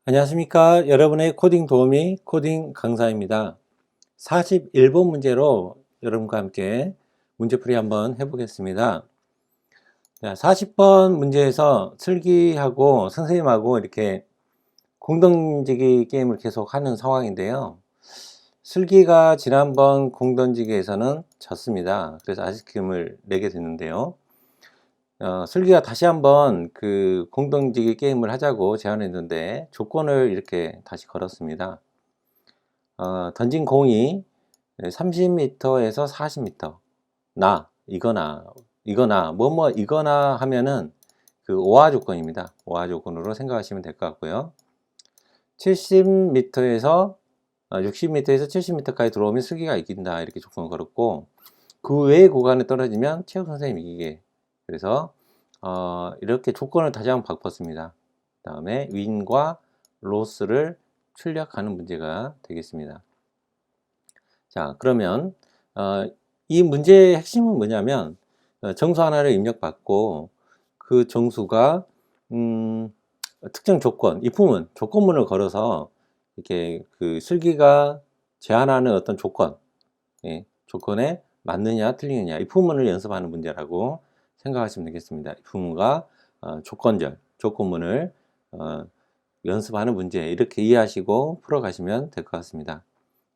안녕하십니까. 여러분의 코딩 도우미 코딩 강사입니다. 41번 문제로 여러분과 함께 문제풀이 한번 해보겠습니다. 40번 문제에서 슬기하고 선생님하고 이렇게 공던지기 게임을 계속 하는 상황인데요. 슬기가 지난번 공던지기에서는 졌습니다. 그래서 아이스크림을 내게 됐는데요. 슬기가 다시 한번 그 공동지기 게임을 하자고 제안했는데 조건을 이렇게 다시 걸었습니다. 던진 공이 30m에서 40m 이거나 뭐뭐 이거나 하면은 그 오화 조건입니다. 오화 조건으로 생각하시면 될 것 같고요. 70m에서 60m에서 70m까지 들어오면 슬기가 이긴다 이렇게 조건을 걸었고, 그 외의 구간에 떨어지면 체육 선생님이 이기게. 그래서 이렇게 조건을 다시 한번 바꿨습니다. 그 다음에 윈과 로스를 출력하는 문제가 되겠습니다. 자, 그러면 이 문제의 핵심은 뭐냐면 정수 하나를 입력받고 그 정수가 특정 조건, if은 조건문을 걸어서 이렇게 그 슬기가 제한하는 어떤 조건, 조건에 맞느냐 틀리느냐 if문을 연습하는 문제라고 생각하시면 되겠습니다. if문과 조건절, 조건문을 연습하는 문제 이렇게 이해하시고 풀어가시면 될 것 같습니다.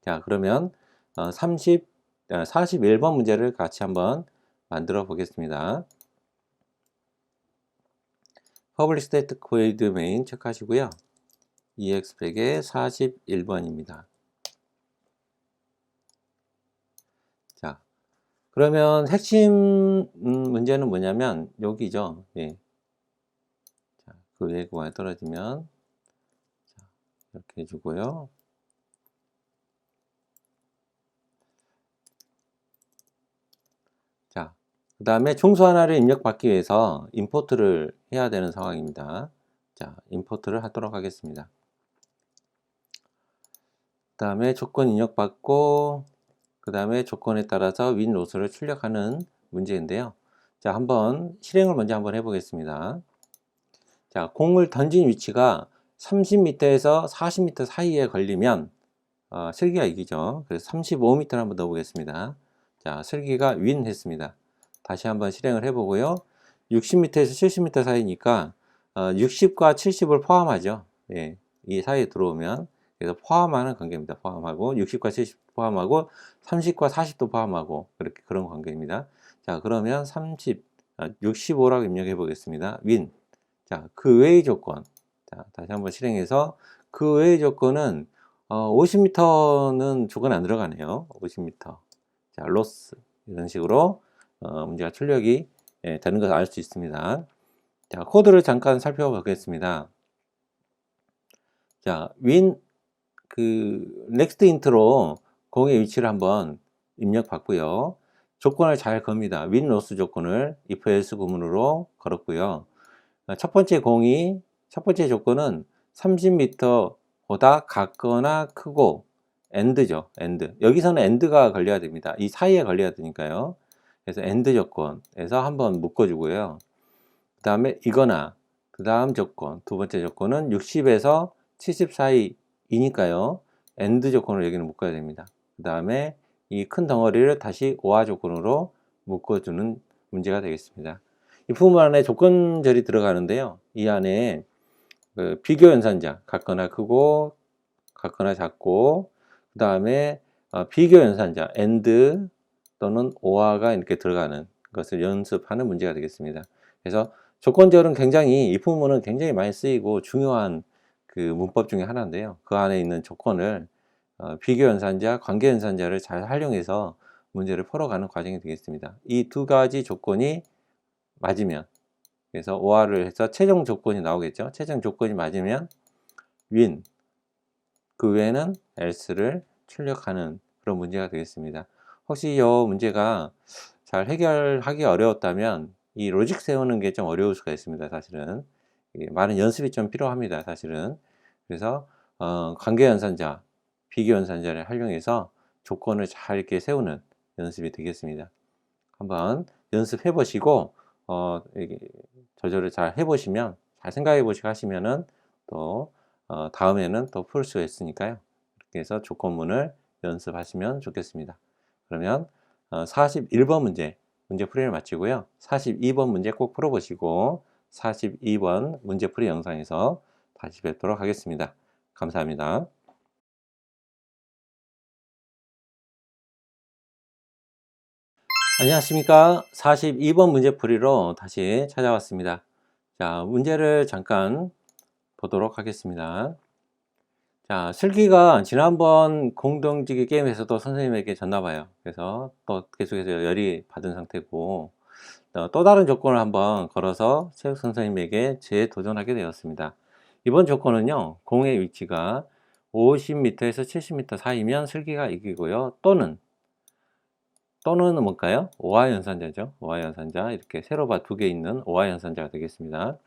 자, 그러면 41번 문제를 같이 한번 만들어 보겠습니다. Public Static Void Main 체크하시고요. EX100의 41번입니다. 자, 그러면 핵심 문제는 뭐냐면 여기죠. 예. 자, 그 외 구간에 떨어지면 자, 이렇게 해주고요. 자, 그 다음에 정수 하나를 입력받기 위해서 임포트를 해야 되는 상황입니다. 자, 임포트를 하도록 하겠습니다. 그 다음에 조건 입력받고 그 다음에 조건에 따라서 윈 로스를 출력하는 문제인데요. 자, 한번 실행을 먼저 한번 해보겠습니다. 자, 공을 던진 위치가 30m에서 40m 사이에 걸리면 슬기가 이기죠. 그래서 35m를 한번 넣어보겠습니다. 자, 슬기가 윈 했습니다. 다시 한번 실행을 해보고요. 60m에서 70m 사이니까 60과 70을 포함하죠. 예, 이 사이에 들어오면 그래서 포함하는 관계입니다. 포함하고 60과 70 포함하고 30과 40도 포함하고 그렇게 그런 관계입니다. 자, 그러면 65라고 입력해 보겠습니다. 윈. 자, 그 외의 조건. 자, 다시 한번 실행해서 그 외의 조건은 50m는 조건 안 들어가네요. 50m. 자, 로스. 이런 식으로 문제가 출력이 되는 것을 알 수 있습니다. 자, 코드를 잠깐 살펴보겠습니다. 자, 넥스트 인트로 공의 위치를 한번 입력받고요. 조건을 잘 겁니다. 윈 로스 조건을 if else 구문으로 걸었고요. 첫 번째 조건은 30m보다 같거나 크고 AND죠. AND. 여기서는 AND가 걸려야 됩니다. 이 사이에 걸려야 되니까요. 그래서 AND 조건에서 한번 묶어주고요. 그 다음에 이거나 그 다음 조건, 두 번째 조건은 60에서 70 사이이니까요. AND 조건을 여기는 묶어야 됩니다. 그 다음에 이 큰 덩어리를 다시 OR 조건으로 묶어주는 문제가 되겠습니다. 이 부분 안에 조건절이 들어가는데요. 이 안에 그 비교 연산자, 같거나 크고 같거나 작고, 그 다음에 비교 연산자 AND 또는 OR가 이렇게 들어가는 것을 연습하는 문제가 되겠습니다. 그래서 조건절은 굉장히 이 부분은 굉장히 많이 쓰이고 중요한 그 문법 중에 하나인데요. 그 안에 있는 조건을 비교 연산자, 관계 연산자를 잘 활용해서 문제를 풀어가는 과정이 되겠습니다. 이 두 가지 조건이 맞으면, 그래서 OR을 해서 최종 조건이 나오겠죠. 최종 조건이 맞으면 윈, 그 외에는 else를 출력하는 그런 문제가 되겠습니다. 혹시 이 문제가 잘 해결하기 어려웠다면 이 로직 세우는 게 좀 어려울 수가 있습니다. 사실은 많은 연습이 좀 필요합니다. 사실은. 그래서 관계 연산자, 비교 연산자를 활용해서 조건을 잘 이렇게 세우는 연습이 되겠습니다. 한번 연습해 보시고 조절을 잘 해보시면, 잘 생각해 보시고 하시면은 또 다음에는 또 풀 수 있으니까요. 이렇게 해서 조건문을 연습하시면 좋겠습니다. 그러면 41번 문제풀이를 마치고요. 42번 문제 꼭 풀어보시고 42번 문제풀이 영상에서 다시 뵙도록 하겠습니다. 감사합니다. 안녕하십니까. 42번 문제풀이로 다시 찾아왔습니다. 자, 문제를 잠깐 보도록 하겠습니다. 자, 슬기가 지난번 공동지기 게임에서도 선생님에게 졌나 봐요. 그래서 또 계속해서 열이 받은 상태고, 또 다른 조건을 한번 걸어서 체육 선생님에게 재도전하게 되었습니다. 이번 조건은요, 공의 위치가 50m에서 70m 사이면 슬기가 이기고요. 또는 뭘까요? 오화연산자죠. 오화연산자. 이렇게 세로바 2개 있는 오화연산자가 되겠습니다.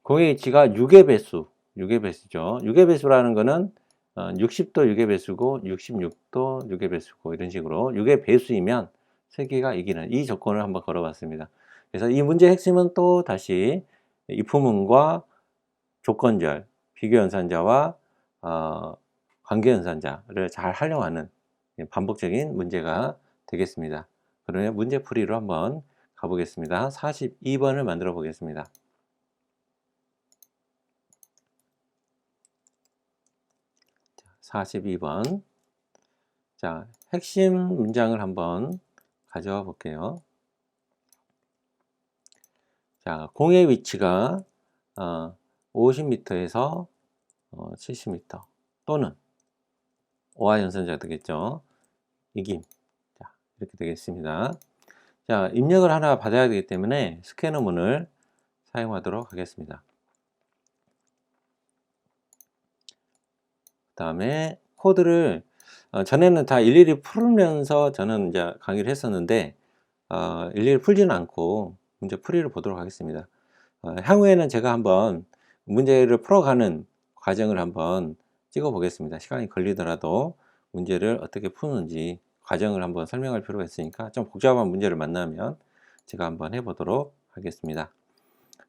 공의 위치가 6의 배수, 6의 배수죠. 6의 배수라는 거는 60도 6의 배수고 66도 6의 배수고 이런 식으로 6의 배수이면 슬기가 이기는 이 조건을 한번 걸어봤습니다. 그래서 이 문제의 핵심은 또 다시 이프문과 조건절, 비교연산자와 관계연산자를 잘 활용하는 반복적인 문제가 되겠습니다. 그러면 문제풀이로 한번 가보겠습니다. 42번을 만들어 보겠습니다. 42번. 자, 핵심 문장을 한번 가져와 볼게요. 자, 공의 위치가 50m에서 70m 또는 오화연산자가 되겠죠. 이김. 자, 이렇게 되겠습니다. 자, 입력을 하나 받아야 되기 때문에 스캐너문을 사용하도록 하겠습니다. 그 다음에 코드를 전에는 다 일일이 풀면서 저는 이제 강의를 했었는데 일일이 풀지는 않고 문제 풀이를 보도록 하겠습니다. 향후에는 제가 한번 문제를 풀어가는 과정을 한번 찍어 보겠습니다. 시간이 걸리더라도 문제를 어떻게 푸는지 과정을 한번 설명할 필요가 있으니까 좀 복잡한 문제를 만나면 제가 한번 해보도록 하겠습니다.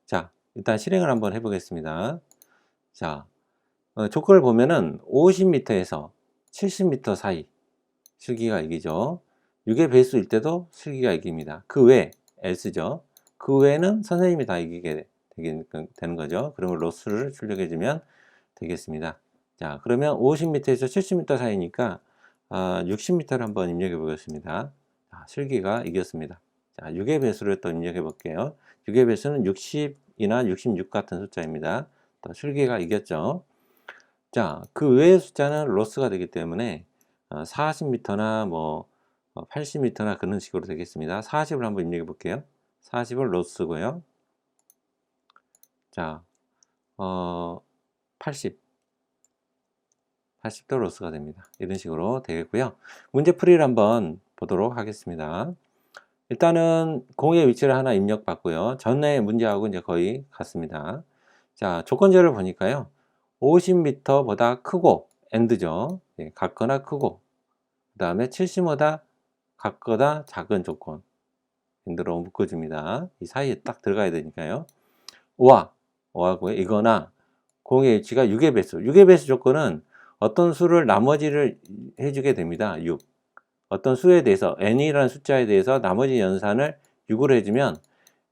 자, 일단 실행을 한번 해보겠습니다. 자, 조건을 보면은 50m에서 70m 사이 슬기가 이기죠. 6의 배수일 때도 슬기가 이깁니다. 그 외 else죠. 그 외에는 선생님이 다 이기게 되는 거죠. 그러면 로스를 출력해 주면 되겠습니다. 자, 그러면 50m에서 70m 사이니까 60m를 한번 입력해 보겠습니다. 자, 슬기가 이겼습니다. 자, 6의 배수를 또 입력해 볼게요. 6의 배수는 60이나 66 같은 숫자입니다. 또 슬기가 이겼죠. 자, 그 외의 숫자는 로스가 되기 때문에 40m나 뭐 80m나 그런 식으로 되겠습니다. 40을 한번 입력해 볼게요. 40을 로스고요. 자, 80도 로스가 됩니다. 이런 식으로 되겠고요. 문제풀이를 한번 보도록 하겠습니다. 일단은 공의 위치를 하나 입력받고요. 전에 문제하고 이제 거의 같습니다. 자, 조건절을 보니까요. 50m보다 크고 AND죠. 예, 같거나 크고 그 다음에 70보다 같거나 작은 조건 AND로 묶어줍니다. 이 사이에 딱 들어가야 되니까요. 오하고요. 이거나 공의 위치가 6의 배수. 6의 배수 조건은 어떤 수를 나머지를 해주게 됩니다. 6. 어떤 수에 대해서 n이라는 숫자에 대해서 나머지 연산을 6으로 해주면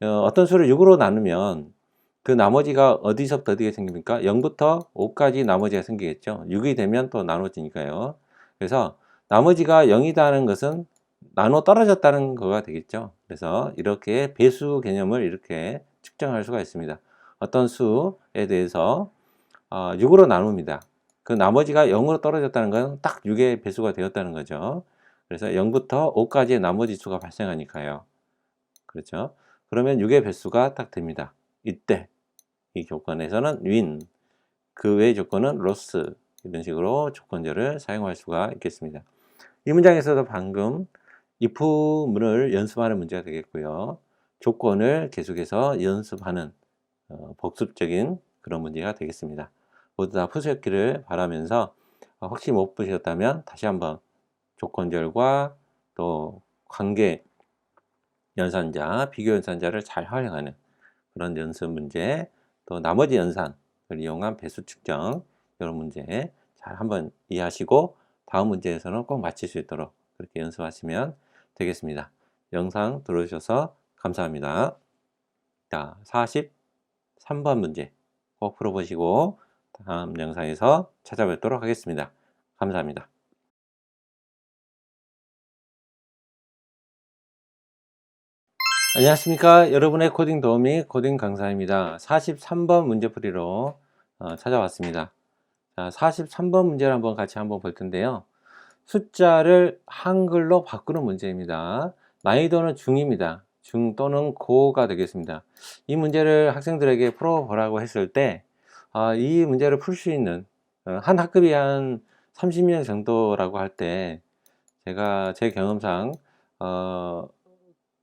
어떤 수를 6으로 나누면 그 나머지가 어디서부터 어디게 생깁니까? 0부터 5까지 나머지가 생기겠죠. 6이 되면 또 나눠지니까요. 그래서 나머지가 0이라는 것은 나눠 떨어졌다는 거가 되겠죠. 그래서 이렇게 배수 개념을 이렇게 측정할 수가 있습니다. 어떤 수에 대해서 6으로 나눕니다. 그 나머지가 0으로 떨어졌다는 건 딱 6의 배수가 되었다는 거죠. 그래서 0부터 5까지의 나머지 수가 발생하니까요. 그렇죠. 그러면 6의 배수가 딱 됩니다. 이때 이 조건에서는 win, 그 외의 조건은 loss 이런 식으로 조건절을 사용할 수가 있겠습니다. 이 문장에서도 방금 if문을 연습하는 문제가 되겠고요. 조건을 계속해서 연습하는 복습적인 그런 문제가 되겠습니다. 모두 다 푸셨기를 바라면서 혹시 못 푸셨다면 다시 한번 조건절과 또 관계 연산자, 비교 연산자를 잘 활용하는 그런 연습 문제, 또 나머지 연산을 이용한 배수 측정 이런 문제 잘 한번 이해하시고 다음 문제에서는 꼭 맞힐 수 있도록 그렇게 연습하시면 되겠습니다. 영상 들어주셔서 감사합니다. 자, 43번 문제 꼭 풀어보시고 다음 영상에서 찾아뵙도록 하겠습니다. 감사합니다. 안녕하십니까. 여러분의 코딩 도우미 코딩 강사입니다. 43번 문제풀이로 찾아왔습니다. 자, 43번 문제를 같이 한번 볼 텐데요. 숫자를 한글로 바꾸는 문제입니다. 난이도는 중입니다. 중 또는 고가 되겠습니다. 이 문제를 학생들에게 풀어보라고 했을 때, 이 문제를 풀 수 있는, 한 학급이 한 30명 정도라고 할 때, 제가 제 경험상, 어,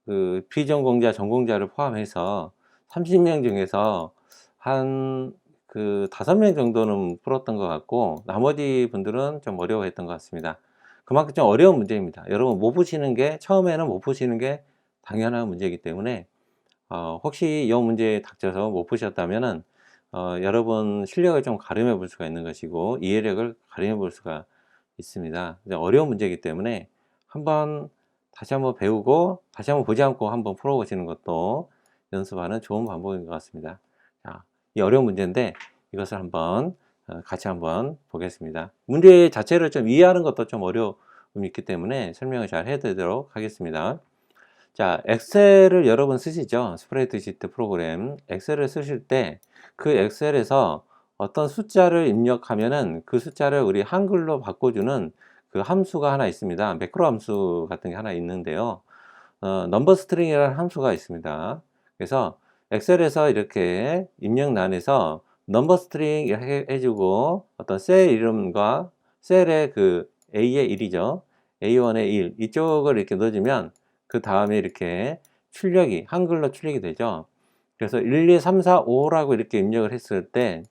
그 비전공자, 전공자를 포함해서 30명 중에서 한 그 5명 정도는 풀었던 것 같고, 나머지 분들은 좀 어려워했던 것 같습니다. 그만큼 좀 어려운 문제입니다. 여러분 못 푸시는 게, 처음에는 못 푸시는 게 당연한 문제이기 때문에, 혹시 이 문제에 닥쳐서 못 푸셨다면은, 여러분 실력을 좀 가늠해 볼 수가 있는 것이고, 이해력을 가늠해 볼 수가 있습니다. 어려운 문제이기 때문에, 한번 다시 한번 배우고 다시 한번 보지 않고 한번 풀어보시는 것도 연습하는 좋은 방법인 것 같습니다. 자, 이 어려운 문제인데 이것을 한번 같이 한번 보겠습니다. 문제 자체를 좀 이해하는 것도 좀 어려움이 있기 때문에 설명을 잘 해드리도록 하겠습니다. 자, 엑셀을 여러 번 쓰시죠? 스프레드시트 프로그램. 엑셀을 쓰실 때 그 엑셀에서 어떤 숫자를 입력하면은 그 숫자를 우리 한글로 바꿔주는 그 함수가 하나 있습니다. 매크로 함수 같은 게 하나 있는데요. 넘버 스트링이라는 함수가 있습니다. 그래서 엑셀에서 이렇게 입력란에서 넘버 스트링 이렇게 해주고 어떤 셀 이름과 셀의 그 A의 1이죠. A1의 1 이쪽을 이렇게 넣어주면 그 다음에 이렇게 출력이 한글로 출력이 되죠. 그래서 1, 2, 3, 4, 5라고 이렇게 입력을 했을 때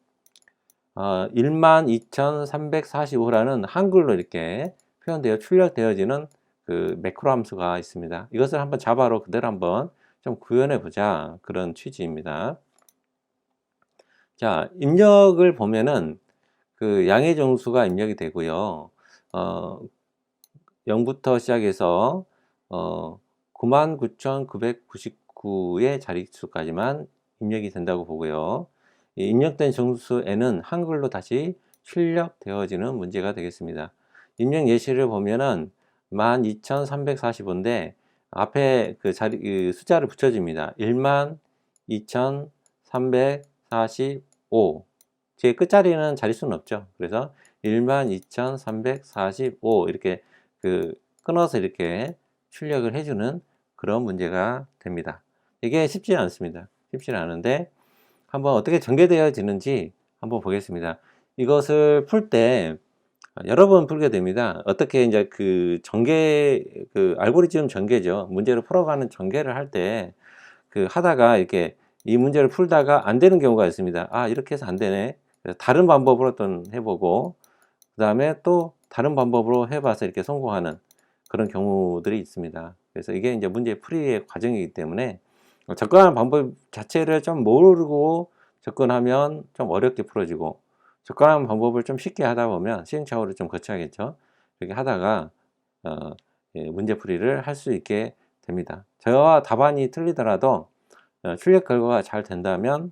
12,345라는 한글로 이렇게 표현되어 출력되어지는 그 매크로 함수가 있습니다. 이것을 한번 자바로 그대로 한번 좀 구현해 보자 그런 취지입니다. 자, 입력을 보면은 그 양의 정수가 입력이 되고요. 0부터 시작해서 99,999의 자릿수까지만 입력이 된다고 보고요. 이 입력된 정수에는 한글로 다시 출력되어지는 문제가 되겠습니다. 입력 예시를 보면은 12,345인데 앞에 그 그 숫자를 붙여줍니다. 12,345. 제 끝자리는 자릿수는 없죠. 그래서 12,345 이렇게 그 끊어서 이렇게 출력을 해주는 그런 문제가 됩니다. 이게 쉽지 않습니다. 쉽지 않은데 한번 어떻게 전개되어지는지 한번 보겠습니다. 이것을 풀 때 여러 번 풀게 됩니다. 어떻게 이제 그 전개, 그 알고리즘 전개죠. 문제를 풀어가는 전개를 할 때 그 하다가 이렇게 이 문제를 풀다가 안 되는 경우가 있습니다. 이렇게 해서 안 되네. 그래서 다른 방법으로 또 해보고 그 다음에 또 다른 방법으로 해봐서 이렇게 성공하는 그런 경우들이 있습니다. 그래서 이게 이제 문제 풀이의 과정이기 때문에 접근하는 방법 자체를 좀 모르고 접근하면 좀 어렵게 풀어지고 접근하는 방법을 좀 쉽게 하다 보면 시행착오를 좀 거쳐야겠죠. 이렇게 하다가 문제 풀이를 할 수 있게 됩니다. 저와 답안이 틀리더라도 출력 결과가 잘 된다면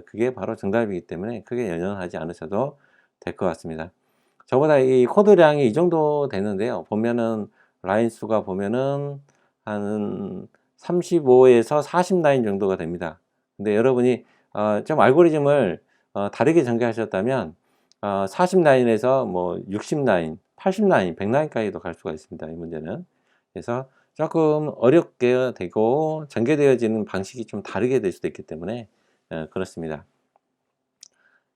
그게 바로 정답이기 때문에 크게 연연하지 않으셔도 될 것 같습니다. 저보다 이 코드량이 이 정도 되는데요. 보면은 라인 수가 보면은 한 35에서 40 라인 정도가 됩니다. 근데 여러분이 좀 알고리즘을 다르게 전개하셨다면 40 라인에서 뭐 60 라인, 80 라인, 100 라인까지도 갈 수가 있습니다. 이 문제는. 그래서 조금 어렵게 되고 전개되어지는 방식이 좀 다르게 될 수도 있기 때문에 그렇습니다.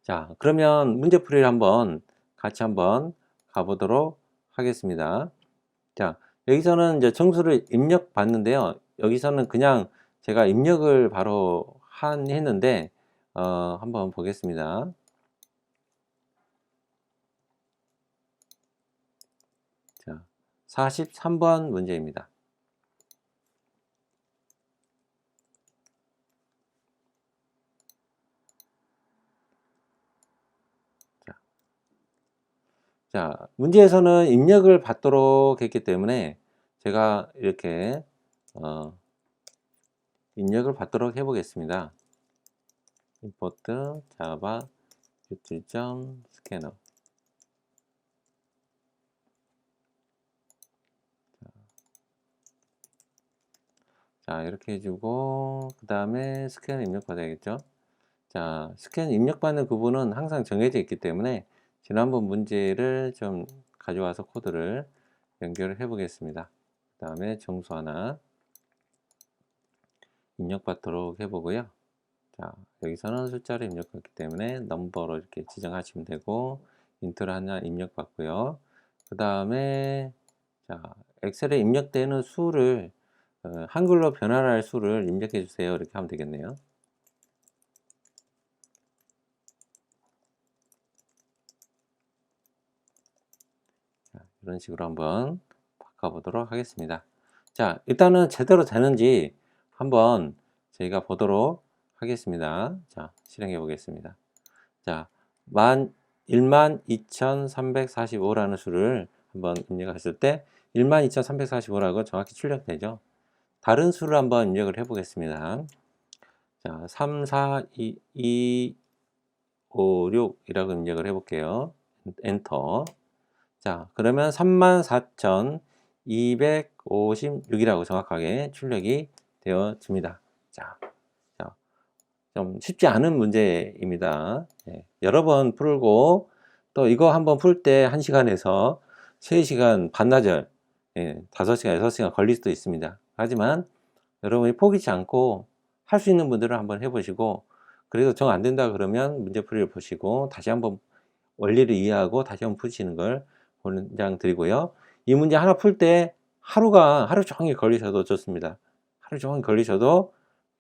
자, 그러면 문제풀이를 같이 한번 가보도록 하겠습니다. 자, 여기서는 이제 정수를 입력 받는데요. 여기서는 그냥 제가 입력을 바로 했는데, 한번 보겠습니다. 자, 43번 문제입니다. 자, 자, 문제에서는 입력을 받도록 했기 때문에 제가 이렇게 입력을 받도록 해 보겠습니다. import java util.scanner. 자, 이렇게 해주고 그 다음에 스캔 입력받아야겠죠. 자, 스캔 입력받는 구분은 항상 정해져 있기 때문에 지난번 문제를 좀 가져와서 코드를 연결을 해 보겠습니다. 그 다음에 정수 하나 입력받도록 해보고요. 자, 여기서는 숫자를 입력했기 때문에 넘버로 이렇게 지정하시면 되고 인트를 하나 입력받고요. 그 다음에 자, 엑셀에 입력되는 수를 한글로 변환할 수를 입력해 주세요. 이렇게 하면 되겠네요. 자, 이런 식으로 한번 바꿔보도록 하겠습니다. 자, 일단은 제대로 되는지 한번 저희가 보도록 하겠습니다. 자, 실행해 보겠습니다. 자, 12,345라는 수를 한번 입력했을 때 12,345라고 정확히 출력되죠. 다른 수를 한번 입력을 해 보겠습니다. 자, 3, 4, 2, 5, 6이라고 입력을 해 볼게요. 엔터. 자, 그러면 34,256이라고 정확하게 출력이 되어집니다. 자, 좀 쉽지 않은 문제입니다. 여러 번 풀고 또 이거 한번 풀 때 1시간에서 3시간 반나절 5시간, 6시간 걸릴 수도 있습니다. 하지만 여러분이 포기치 않고 할 수 있는 분들은 한번 해보시고 그래도 정 안 된다 그러면 문제풀이를 보시고 다시 한번 원리를 이해하고 다시 한번 푸시는 걸 권장 드리고요. 이 문제 하나 풀 때 하루 종일 걸리셔도 좋습니다. 하루 종일 걸리셔도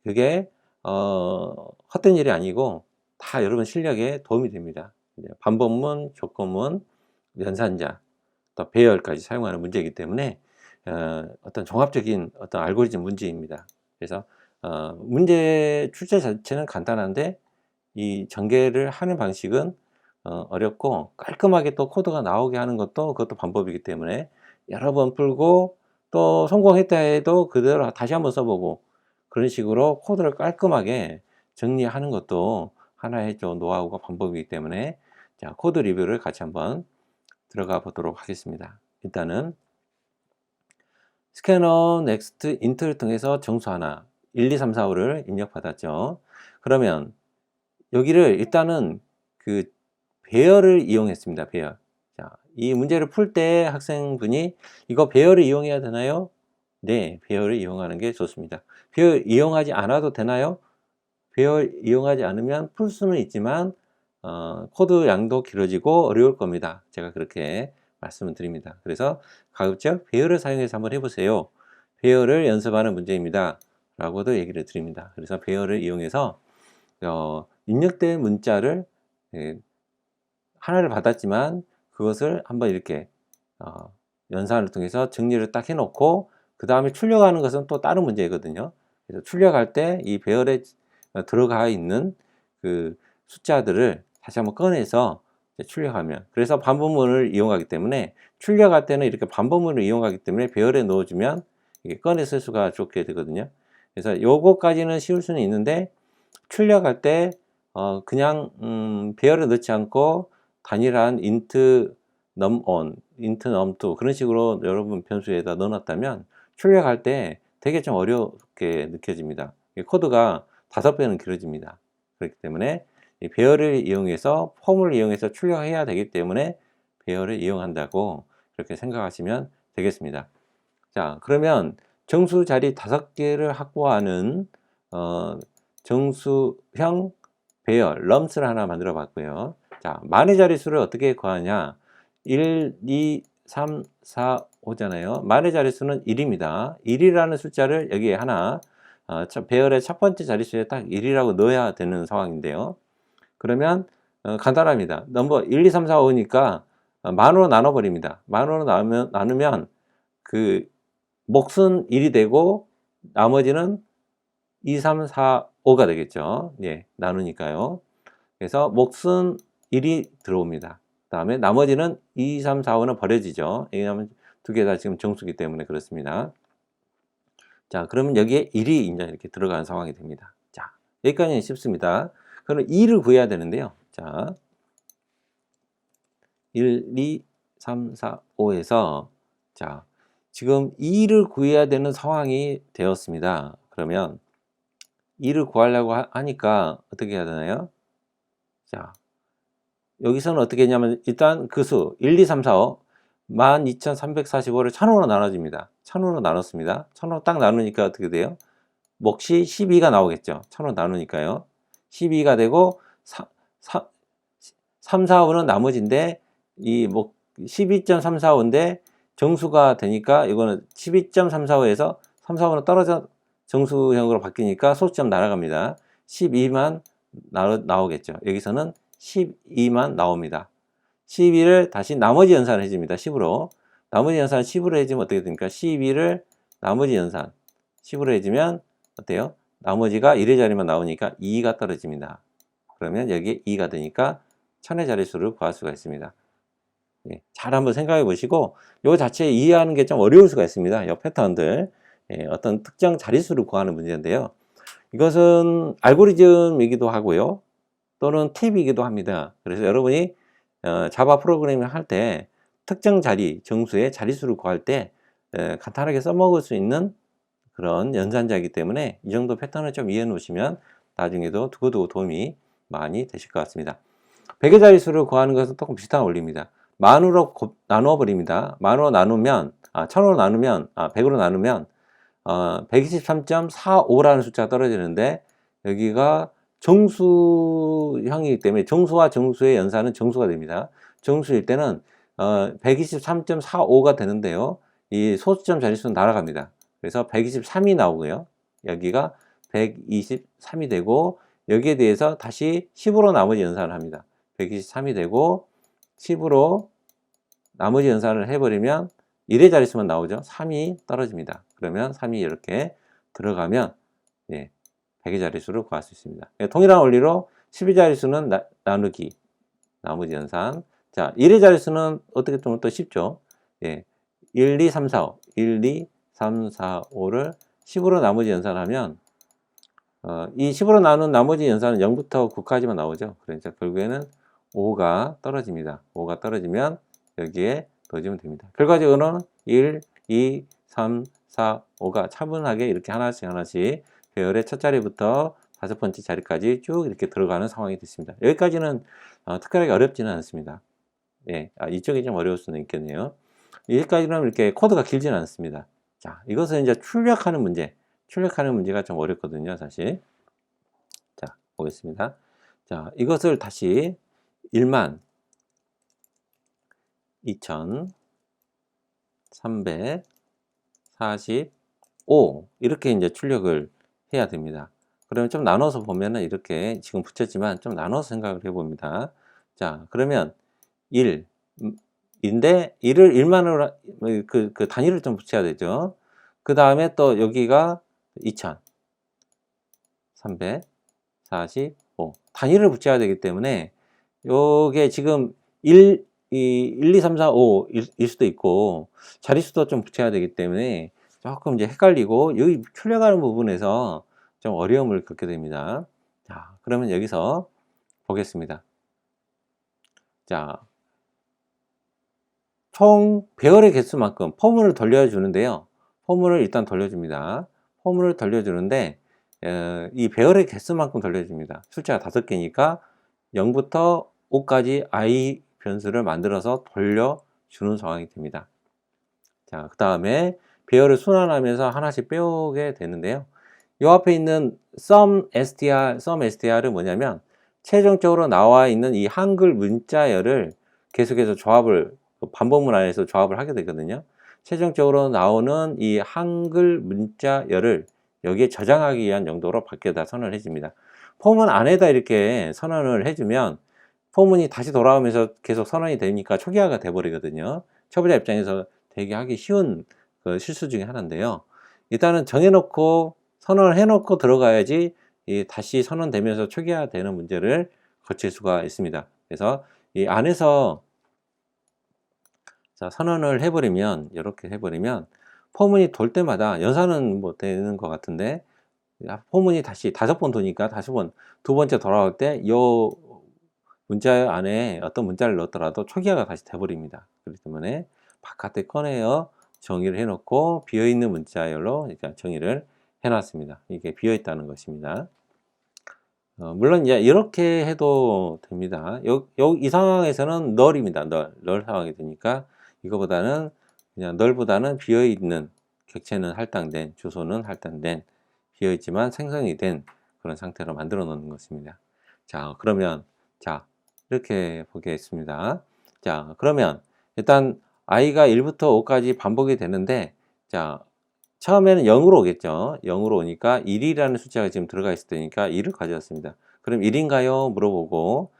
그게 헛된 일이 아니고 다 여러분 실력에 도움이 됩니다. 반복문, 조건문, 연산자, 또 배열까지 사용하는 문제이기 때문에 어떤 종합적인 어떤 알고리즘 문제입니다. 그래서 문제 출제 자체는 간단한데 이 전개를 하는 방식은 어렵고 깔끔하게 또 코드가 나오게 하는 그것도 방법이기 때문에 여러 번 풀고 또 성공했다 해도 그대로 다시 한번 써보고 그런 식으로 코드를 깔끔하게 정리하는 것도 하나의 좀 노하우가 방법이기 때문에 자, 코드 리뷰를 같이 한번 들어가 보도록 하겠습니다. 일단은 스캐너, 넥스트, 인트를 통해서 정수 하나 1, 2, 3, 4, 5를 입력받았죠. 그러면 여기를 일단은 그 배열을 이용했습니다. 배열. 자, 이 문제를 풀 때 학생분이 이거 배열을 이용해야 되나요? 네, 배열을 이용하는 게 좋습니다. 배열 이용하지 않아도 되나요? 배열 이용하지 않으면 풀 수는 있지만 코드 양도 길어지고 어려울 겁니다. 제가 그렇게 말씀을 드립니다. 그래서 가급적 배열을 사용해서 한번 해보세요. 배열을 연습하는 문제입니다. 라고도 얘기를 드립니다. 그래서 배열을 이용해서 입력된 문자를 하나를 받았지만 그것을 한번 이렇게 연산을 통해서 정리를 딱 해놓고 그 다음에 출력하는 것은 또 다른 문제거든요. 그래서 출력할 때 이 배열에 들어가 있는 그 숫자들을 다시 한번 꺼내서 출력하면 그래서 반복문을 이용하기 때문에 출력할 때는 이렇게 반복문을 이용하기 때문에 배열에 넣어주면 이게 꺼내 쓸 수가 좋게 되거든요. 그래서 요거까지는 쉬울 수는 있는데 출력할 때 그냥 배열에 넣지 않고 단일한 int num1, int num2 그런 식으로 여러분 변수에다 넣어놨다면 출력할 때 되게 좀 어렵게 느껴집니다. 코드가 5배는 길어집니다. 그렇기 때문에 이 배열을 이용해서 폼을 이용해서 출력해야 되기 때문에 배열을 이용한다고 그렇게 생각하시면 되겠습니다. 자, 그러면 정수 자리 5개를 확보하는 정수형 배열 lums를 하나 만들어 봤고요. 자, 만의 자릿수를 어떻게 구하냐? 1, 2, 3, 4, 5잖아요. 만의 자릿수는 1입니다. 1이라는 숫자를 여기에 하나 배열의 첫 번째 자릿수에 딱 1이라고 넣어야 되는 상황인데요. 그러면 간단합니다. 넘버 1, 2, 3, 4, 5니까 만으로 나눠버립니다. 만으로 나누면 그 몫은 1이 되고 나머지는 2, 3, 4, 5가 되겠죠. 예, 나누니까요. 그래서 몫은 1이 들어옵니다. 그 다음에 나머지는 2, 3, 4, 5는 버려지죠. 왜냐하면 두 개 다 지금 정수기 때문에 그렇습니다. 자, 그러면 여기에 1이 이제 이렇게 들어가는 상황이 됩니다. 자, 여기까지는 쉽습니다. 그럼 2를 구해야 되는데요. 자, 1, 2, 3, 4, 5에서 자, 지금 2를 구해야 되는 상황이 되었습니다. 그러면 2를 구하려고 하니까 어떻게 해야 되나요? 자, 여기서는 어떻게 했냐면 일단 그 수 1, 2, 3, 4, 5 12,345를 1000으로 나눠집니다. 1000으로 나눴습니다. 1000으로 딱 나누니까 어떻게 돼요? 몫이 12가 나오겠죠. 1000으로 나누니까요. 12가 되고 3, 4, 5는 나머지인데 이 12.345인데 정수가 되니까 이거는 12.345에서 3, 4, 5는 떨어져 정수형으로 바뀌니까 소수점 날아갑니다. 12만 나오겠죠. 여기서는 12만 나옵니다. 12를 다시 나머지 연산을 해줍니다. 10으로. 나머지 연산을 10으로 해주면 어떻게 됩니까? 12를 나머지 연산 10으로 해주면 어때요? 나머지가 1의 자리만 나오니까 2가 떨어집니다. 그러면 여기에 2가 되니까 1000의 자릿수를 구할 수가 있습니다. 예, 잘 한번 생각해 보시고 이 자체 이해하는 게 좀 어려울 수가 있습니다. 이 패턴들. 예, 어떤 특정 자릿수를 구하는 문제인데요. 이것은 알고리즘이기도 하고요. 또는 팁이기도 합니다. 그래서 여러분이 자바 프로그래밍을 할 때 특정 자리, 정수의 자릿수를 구할 때 간단하게 써먹을 수 있는 그런 연산자이기 때문에 이 정도 패턴을 좀 이해해 놓으시면 나중에도 두고두고 도움이 많이 되실 것 같습니다. 100의 자릿수를 구하는 것은 조금 비슷한 원리입니다. 만으로 나누어 버립니다. 만으로 나누면 1000으로 나누면 100으로 나누면 123.45라는 숫자가 떨어지는데 여기가 정수형이기 때문에 정수와 정수의 연산은 정수가 됩니다. 정수일 때는 123.45가 되는데요. 이 소수점 자릿수는 날아갑니다. 그래서 123이 나오고요. 여기가 123이 되고 여기에 대해서 다시 10으로 나머지 연산을 합니다. 123이 되고 10으로 나머지 연산을 해버리면 1의 자릿수만 나오죠. 3이 떨어집니다. 그러면 3이 이렇게 들어가면 100의 자릿수를 구할 수 있습니다. 동일한 원리로 10의 자릿수는 나누기 나머지 연산. 자, 1의 자릿수는 어떻게 좀 더 쉽죠. 1, 2, 3, 4, 5 1, 2, 3, 4, 5를 10으로 나머지 연산하면 이 10으로 나눈 나머지 연산은 0부터 9까지만 나오죠. 그러니까 결국에는 5가 떨어집니다. 5가 떨어지면 여기에 넣어주면 됩니다. 결과적으로는 1, 2, 3, 4, 5가 차분하게 이렇게 하나씩 배열의 첫 자리부터 다섯 번째 자리까지 쭉 이렇게 들어가는 상황이 됐습니다. 여기까지는 특별하게 어렵지는 않습니다. 이쪽이 좀 어려울 수는 있겠네요. 여기까지는 이렇게 코드가 길지는 않습니다. 자, 이것은 이제 출력하는 문제가 좀 어렵거든요, 사실. 자, 보겠습니다. 자, 이것을 다시 1만 2,345 이렇게 이제 출력을 해야 됩니다. 그러면 좀 나눠서 보면은 이렇게 지금 붙였지만 좀 나눠서 생각을 해봅니다. 자, 그러면 1인데 1을 1만으로 그 단위를 좀 붙여야 되죠. 그 다음에 또 여기가 2,345 단위를 붙여야 되기 때문에 요게 지금 1, 2, 3, 4, 5 일 수도 있고 자릿수도 좀 붙여야 되기 때문에 조금 이제 헷갈리고 여기 출력하는 부분에서 좀 어려움을 겪게 됩니다. 자, 그러면 여기서 보겠습니다. 자, 총 배열의 개수만큼 포문을 돌려주는데요. 포문을 일단 돌려줍니다. 포문을 돌려주는데 이 배열의 개수만큼 돌려줍니다. 숫자가 5개니까 0부터 5까지 i 변수를 만들어서 돌려주는 상황이 됩니다. 자, 그 다음에 배열을 순환하면서 하나씩 빼오게 되는데요. 이 앞에 있는 SUMSTR은 뭐냐면 최종적으로 나와 있는 이 한글 문자열을 계속해서 반복문 안에서 조합을 하게 되거든요. 최종적으로 나오는 이 한글 문자열을 여기에 저장하기 위한 용도로 밖에다 선언을 해줍니다. 포문 안에다 이렇게 선언을 해주면 포문이 다시 돌아오면서 계속 선언이 되니까 초기화가 돼버리거든요. 초보자 입장에서 되게 하기 쉬운 그 실수 중에 하나인데요. 일단은 정해놓고 선언을 해놓고 들어가야지 다시 선언되면서 초기화되는 문제를 거칠 수가 있습니다. 그래서 이 안에서 자, 선언을 해버리면, 이렇게 해버리면, 포문이 돌 때마다, 연산은 뭐 되는 것 같은데, 포문이 다시 5번 도니까 다시 두 번째 돌아올 때, 요 문자 안에 어떤 문자를 넣었더라도 초기화가 다시 돼버립니다. 그렇기 때문에 바깥에 꺼내어 정의를 해놓고 비어있는 문자열로 정의를 해놨습니다. 이게 비어있다는 것입니다. 물론 이제 이렇게 해도 됩니다. 이 상황에서는 널입니다. 널 상황이 되니까 이거보다는 그냥 널보다는 비어있는, 객체는 할당된, 주소는 할당된, 비어있지만 생성이 된 그런 상태로 만들어 놓는 것입니다. 자, 그러면 자, 이렇게 보겠습니다. 자, 그러면 일단 i가 1부터 5까지 반복이 되는데, 자, 처음에는 0으로 오겠죠. 0으로 오니까 1이라는 숫자가 지금 들어가 있을 테니까 1을 가져왔습니다. 그럼 1인가요? 물어보고,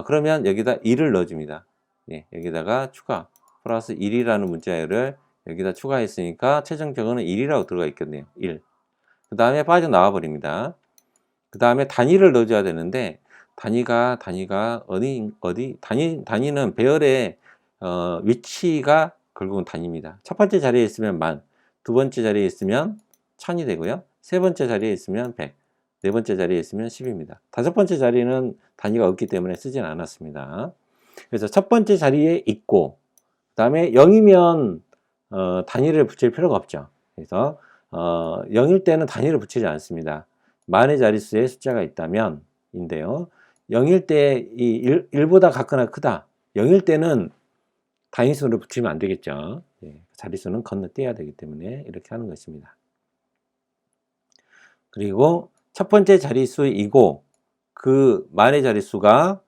그러면 여기다 1을 넣어줍니다. 예, 여기다가 추가, 플러스 1이라는 문자열을 여기다 추가했으니까 최종적으로는 1이라고 들어가 있겠네요. 1. 그 다음에 빠져나와 버립니다. 그 다음에 단위를 넣어줘야 되는데, 단위가 단위는 배열의 위치가 결국은 단위입니다. 첫 번째 자리에 있으면 만, 두 번째 자리에 있으면 1000이 되고요. 세 번째 자리에 있으면 100, 네 번째 자리에 있으면 10입니다. 다섯 번째 자리는 단위가 없기 때문에 쓰진 않았습니다. 그래서 첫 번째 자리에 있고, 그 다음에 0이면 단위를 붙일 필요가 없죠. 그래서 0일 때는 단위를 붙이지 않습니다. 만의 자릿수에 숫자가 있다면 인데요. 0일 때 이 1보다 같거나 크다. 0일 때는 단위수를 붙이면 안 되겠죠. 예, 자릿수는 건너뛰어야 되기 때문에 이렇게 하는 것입니다. 그리고 첫 번째 자릿수이고 그 만의 자릿수가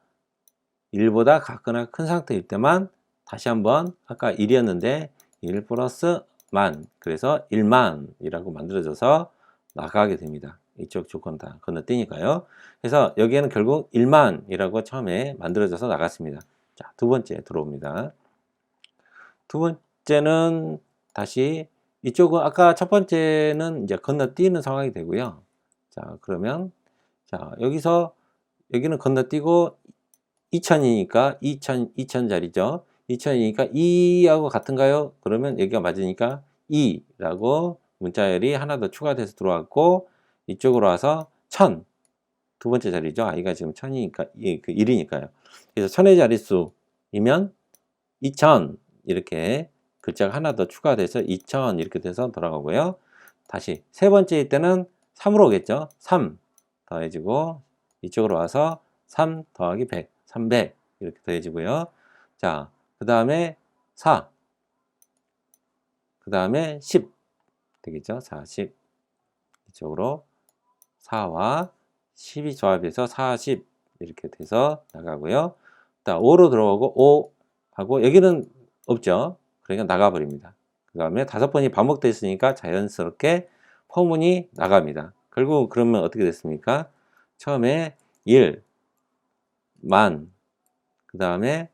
1보다 같거나 큰 상태일 때만 다시 한번 아까 1이었는데 1 플러스 만, 그래서 1만이라고 만들어져서 나가게 됩니다. 이쪽 조건 다 건너뛰니까요. 그래서 여기에는 결국 1만이라고 처음에 만들어져서 나갔습니다. 자, 두 번째 들어옵니다. 두 번째는 다시 이쪽은 아까 첫 번째는 이제 건너뛰는 상황이 되고요. 자, 그러면 자, 여기는 건너뛰고 2000이니까 2000자리죠. 2000이니까 2하고 같은가요? 그러면 여기가 맞으니까 2라고 문자열이 하나 더 추가돼서 들어왔고, 이쪽으로 와서 1000, 두 번째 자리죠. i가 지금 1000이니까 1이니까요. 그래서 1000의 자릿수이면 2000 이렇게 글자가 하나 더 추가돼서 2000 이렇게 돼서 돌아가고요. 다시 세 번째일 때는 3으로 오겠죠. 3 더해지고 이쪽으로 와서 3 더하기 100, 300 이렇게 더해지고요. 자, 그 다음에 4, 그 다음에 10 되겠죠. 40 이쪽으로 4와 10이 조합해서 40 이렇게 돼서 나가고요. 5로 들어오고 5 하고 여기는 없죠. 그러니까 나가버립니다. 그 다음에 5번이 반복됐으니까 자연스럽게 포문이 나갑니다. 결국 그러면 어떻게 됐습니까? 처음에 1, 만, 그 다음에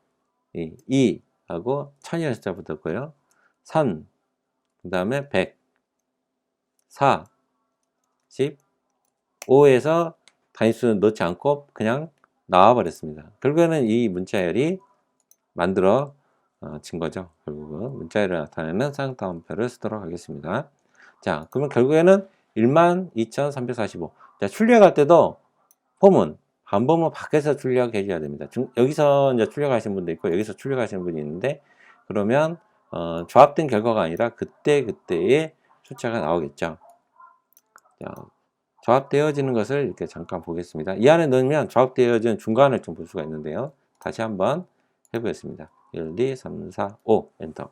2 하고 1000이라는 숫자 붙었고요. 3, 그 다음에 100, 4, 10, 5에서 단위수는 넣지 않고 그냥 나와 버렸습니다. 결국에는 이 문자열이 만들어 진 거죠. 결국은 문자열을 나타내는 쌍따옴표를 쓰도록 하겠습니다. 자, 그러면 결국에는 12,345. 자, 출력할 때도 포문, 반복문 밖에서 출력해 줘야 됩니다. 여기서 이제 출력하시는 분도 있고, 여기서 출력하시는 분이 있는데, 그러면, 조합된 결과가 아니라 그때의 숫자가 나오겠죠. 자, 조합되어지는 것을 이렇게 잠깐 보겠습니다. 이 안에 넣으면 조합되어지는 중간을 좀 볼 수가 있는데요. 다시 한번 해보겠습니다. 1, 2, 3, 4, 5 엔터.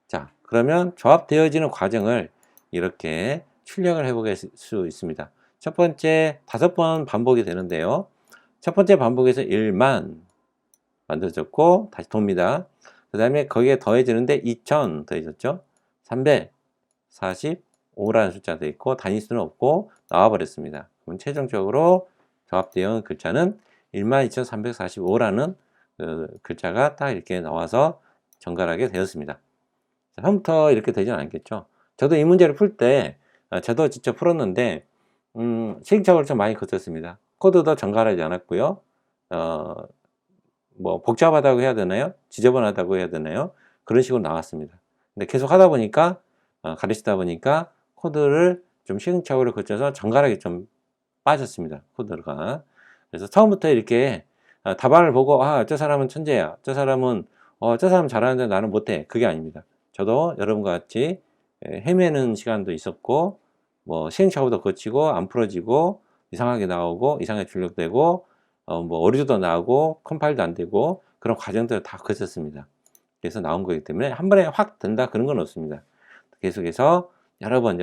자, 그러면 조합되어지는 과정을 이렇게 출력을 해보게 수 있습니다. 첫 번째 5번 반복이 되는데요. 첫 번째 반복에서 1만 만들어졌고 다시 돕니다. 그 다음에 거기에 더해지는데 2000 더해졌죠. 345라는 숫자도 있고 단위수는 없고 나와버렸습니다. 그럼 최종적으로 조합되어 온 글자는 12,345라는 글자가 딱 이렇게 나와서 정갈하게 되었습니다. 처음부터 이렇게 되지는 않겠죠. 저도 이 문제를 풀 때 저도 직접 풀었는데 시행착오를 좀 많이 거쳤습니다. 코드도 정갈하지 않았고요. 뭐 복잡하다고 해야 되나요? 지저분하다고 해야 되나요? 그런 식으로 나왔습니다. 근데 계속 하다 보니까 가르치다 보니까 코드를 좀 시행착오를 거쳐서 정갈하게 좀 빠졌습니다. 코드가. 그래서 처음부터 이렇게 답안을 보고 저 사람은 천재야. 저 사람은 저 사람 잘하는데 나는 못해. 그게 아닙니다. 저도 여러분과 같이 헤매는 시간도 있었고 뭐 시행착오도 거치고 안 풀어지고 이상하게 나오고 이상하게 출력되고 뭐 오류도 나오고 컴파일도 안 되고 그런 과정들을 다 거쳤습니다. 그래서 나온 거기 때문에 한 번에 확 된다 그런 건 없습니다. 계속해서 여러 번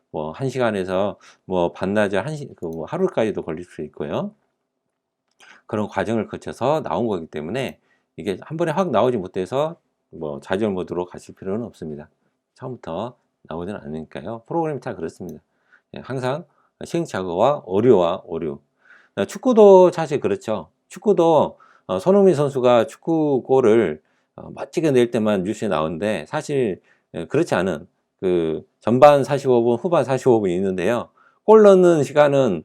뭐 1시간에서 뭐 반나절 뭐 하루까지도 걸릴 수 있고요. 그런 과정을 거쳐서 나온 거기 때문에 이게 한 번에 확 나오지 못해서 뭐 좌절 모드로 가실 필요는 없습니다. 처음부터 나오지는 않으니까요. 프로그램이 다 그렇습니다. 항상 시행착오와 오류와 오류. 축구도 사실 그렇죠. 축구도 손흥민 선수가 축구골을 멋지게 낼 때만 뉴스에 나오는데 사실 그렇지 않은 그 전반 45분, 후반 45분 있는데요. 골 넣는 시간은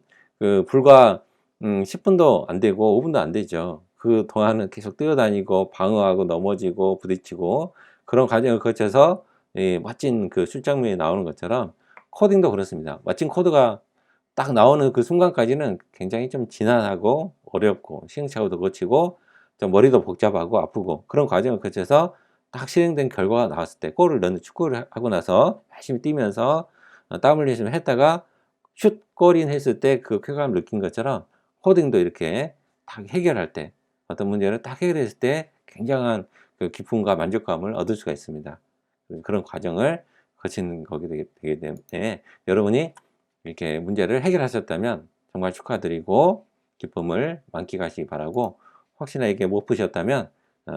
불과 10분도 안 되고 5분도 안 되죠. 그 동안은 계속 뛰어다니고 방어하고 넘어지고 부딪히고 그런 과정을 거쳐서 멋진 그 출장면이 나오는 것처럼 코딩도 그렇습니다. 멋진 코드가 딱 나오는 그 순간까지는 굉장히 좀 지난하고 어렵고 시행착오도 거치고 좀 머리도 복잡하고 아프고 그런 과정을 거쳐서 딱 실행된 결과가 나왔을 때 골을 넣는 축구를 하고 나서 열심히 뛰면서 땀 흘리시면 했다가 슛 골인 했을 때 그 쾌감을 느낀 것처럼 코딩도 이렇게 딱 해결할 때 어떤 문제를 딱 해결했을 때 굉장한 그 기쁨과 만족감을 얻을 수가 있습니다. 그런 과정을 거치는 거기 되기 때문에 여러분이 이렇게 문제를 해결하셨다면 정말 축하드리고 기쁨을 만끽하시기 바라고 혹시나 이게 못 푸셨다면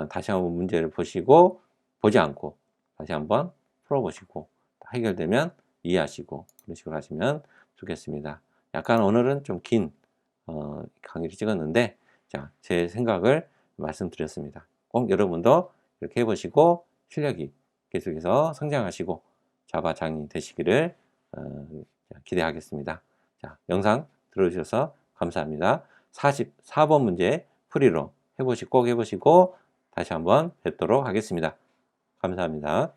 다시 한번 문제를 보시고 보지 않고 다시 한번 풀어보시고 해결되면 이해하시고 그런 식으로 하시면 좋겠습니다. 약간 오늘은 좀 긴 강의를 찍었는데 제 생각을 말씀드렸습니다. 꼭 여러분도 이렇게 해보시고 실력이 계속해서 성장하시고 자바 장이 되시기를 기대하겠습니다. 영상 들어주셔서 감사합니다. 44번 문제 풀이로 꼭 해보시고 다시 한번 뵙도록 하겠습니다. 감사합니다.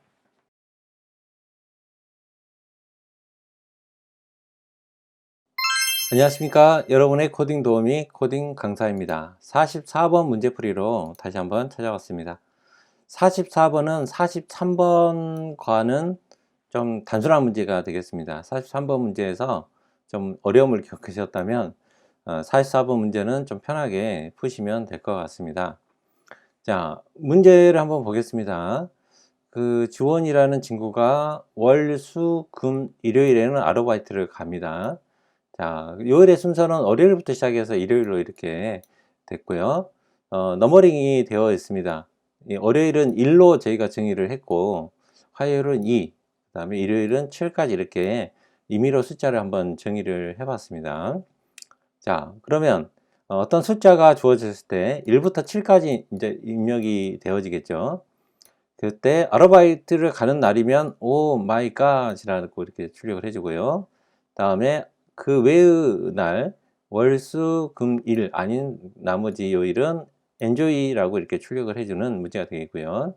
안녕하십니까. 여러분의 코딩 도우미 코딩 강사입니다. 44번 문제풀이로 다시 한번 찾아왔습니다. 44번은 43번과는 좀 단순한 문제가 되겠습니다. 43번 문제에서 좀 어려움을 겪으셨다면 44번 문제는 좀 편하게 푸시면 될 것 같습니다. 자, 문제를 한번 보겠습니다. 그 지원이라는 친구가 월, 수, 금, 일요일에는 아르바이트를 갑니다. 자, 요일의 순서는 월요일부터 시작해서 일요일로 이렇게 됐고요. 너머링이 되어 있습니다. 월요일은 1로 저희가 정의를 했고, 화요일은 2, 그 다음에 일요일은 7까지 이렇게 임의로 숫자를 한번 정의를 해봤습니다. 자, 그러면 어떤 숫자가 주어졌을 때 1부터 7까지 이제 입력이 되어지겠죠. 그때 아르바이트를 가는 날이면 오 마이 갓이라고 이렇게 출력을 해주고요. 다음에 그 외의 날 월수 금일 아닌 나머지 요일은 enjoy라고 이렇게 출력을 해주는 문제가 되겠고요.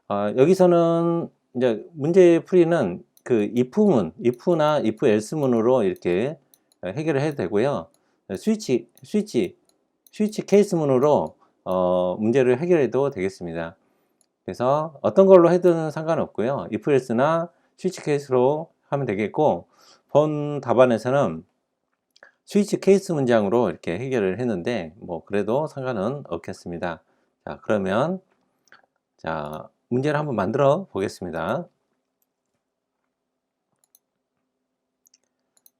여기서는 이제 문제 풀이는 그 if문, if나 if else문으로 이렇게 해결을 해도 되고요. 스위치 케이스문으로 문제를 해결해도 되겠습니다. 그래서 어떤 걸로 해도 상관없고요. if else나 스위치 케이스로 하면 되겠고 본 답안에서는 스위치 케이스 문장으로 이렇게 해결을 했는데 뭐 그래도 상관은 없겠습니다. 자, 그러면 문제를 한번 만들어 보겠습니다.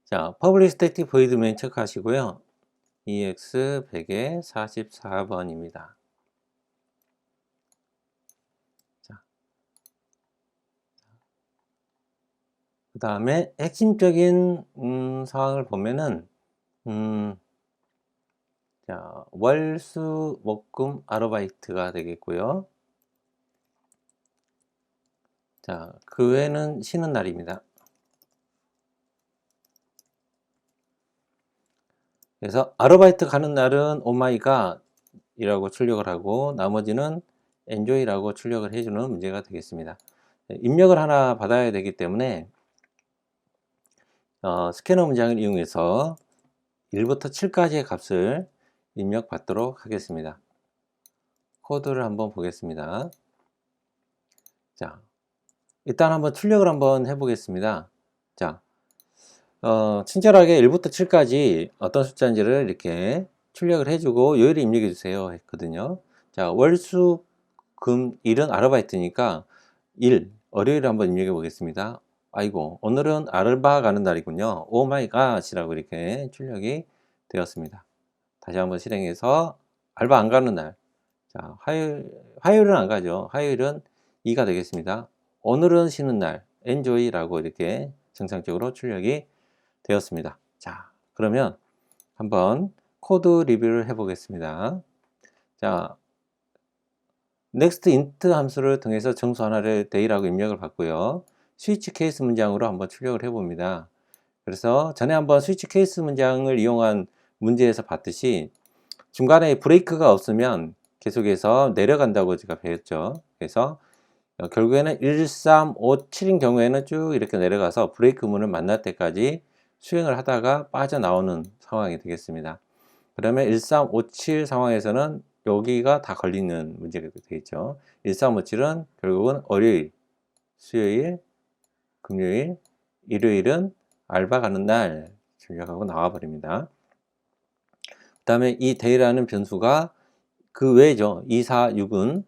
자, public static void main 체크하시고요. EX 100에 44번입니다. 그 다음에 핵심적인 사항을 보면은 자, 월, 수, 목, 금, 아르바이트가 되겠고요. 자, 그 외에는 쉬는 날입니다. 그래서 아르바이트 가는 날은 오마이갓 이라고 출력을 하고 나머지는 enjoy라고 출력을 해주는 문제가 되겠습니다. 입력을 하나 받아야 되기 때문에 스캐너 문장을 이용해서 1부터 7까지의 값을 입력 받도록 하겠습니다. 코드를 한번 보겠습니다. 자, 일단 한번 출력을 한번 해보겠습니다. 자, 친절하게 1부터 7까지 어떤 숫자인지를 이렇게 출력을 해주고 요일을 입력해 주세요 했거든요. 자, 월, 수, 금, 일은 아르바이트니까 1, 월요일을 한번 입력해 보겠습니다. 아이고, 오늘은 아르바 가는 날이군요. 오 마이 갓이라고 이렇게 출력이 되었습니다. 다시 한번 실행해서 알바 안 가는 날. 자, 화요일은 안 가죠. 화요일은 2가 되겠습니다. 오늘은 쉬는 날, enjoy라고 이렇게 정상적으로 출력이 되었습니다. 자, 그러면 한번 코드 리뷰를 해 보겠습니다. 자, next int 함수를 통해서 정수 하나를 day라고 입력을 받고요. 스위치 케이스 문장으로 한번 출력을 해 봅니다. 그래서 전에 한번 스위치 케이스 문장을 이용한 문제에서 봤듯이 중간에 브레이크가 없으면 계속해서 내려간다고 제가 배웠죠. 그래서 결국에는 1, 3, 5, 7인 경우에는 쭉 이렇게 내려가서 브레이크 문을 만날 때까지 수행을 하다가 빠져나오는 상황이 되겠습니다. 그러면 1, 3, 5, 7 상황에서는 여기가 다 걸리는 문제가 되겠죠. 1, 3, 5, 7은 결국은 월요일, 수요일, 금요일, 일요일은 알바 가는 날 출력하고 나와 버립니다. 그 다음에 이 day라는 변수가 그 외죠. 2, 4, 6은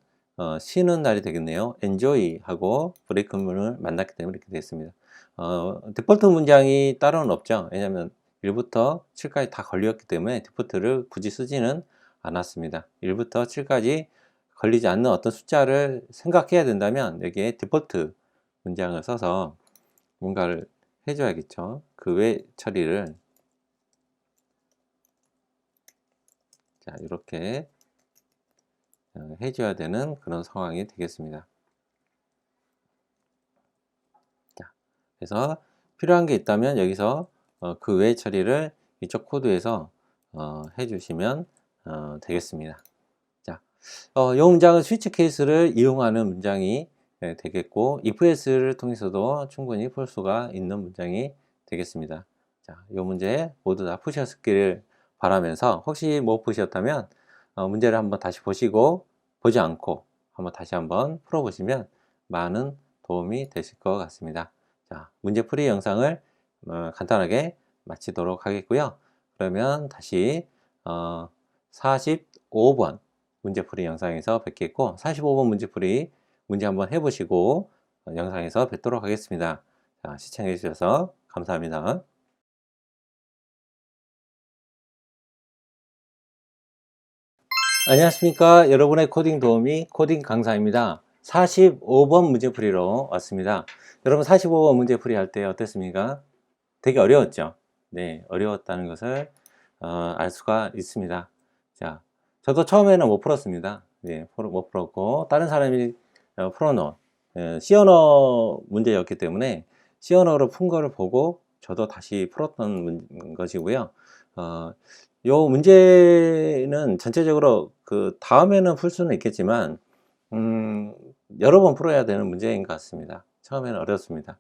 쉬는 날이 되겠네요. enjoy 하고 브레이크문을 만났기 때문에 이렇게 됐습니다. 디폴트 문장이 따로는 없죠. 왜냐하면 1부터 7까지 다 걸렸기 때문에 디폴트를 굳이 쓰지는 않았습니다. 1부터 7까지 걸리지 않는 어떤 숫자를 생각해야 된다면 여기에 디폴트 문장을 써서 뭔가를 해줘야겠죠. 그 외 처리를 자 이렇게 해줘야 되는 그런 상황이 되겠습니다. 자, 그래서 필요한 게 있다면 여기서 그 외 처리를 이쪽 코드에서 해주시면 되겠습니다. 자, 이 문장은 스위치 케이스를 이용하는 문장이 되겠고 ifels를 통해서도 충분히 풀 수가 있는 문장이 되겠습니다. 자, 이 문제 모두 다 푸셨기를 바라면서 혹시 못 푸셨다면 문제를 한번 다시 보시고 보지 않고 한번 다시 한번 풀어보시면 많은 도움이 되실 것 같습니다. 자, 문제풀이 영상을 간단하게 마치도록 하겠고요. 그러면 다시 45번 문제풀이 영상에서 뵙겠고 45번 문제풀이 문제 한번 해보시고 영상에서 뵙도록 하겠습니다. 자, 시청해 주셔서 감사합니다. 안녕하십니까. 여러분의 코딩 도우미 코딩 강사입니다. 45번 문제풀이로 왔습니다. 여러분 45번 문제풀이 할 때 어땠습니까? 되게 어려웠죠? 네, 어려웠다는 것을 알 수가 있습니다. 자, 저도 처음에는 못 풀었습니다. 네, 못 풀었고 다른 사람이 풀어놓은 C 언어 문제였기 때문에 C 언어로 푼 거를 보고 저도 다시 풀었던 것이고요. 요 문제는 전체적으로 그 다음에는 풀 수는 있겠지만 여러 번 풀어야 되는 문제인 것 같습니다. 처음에는 어렵습니다.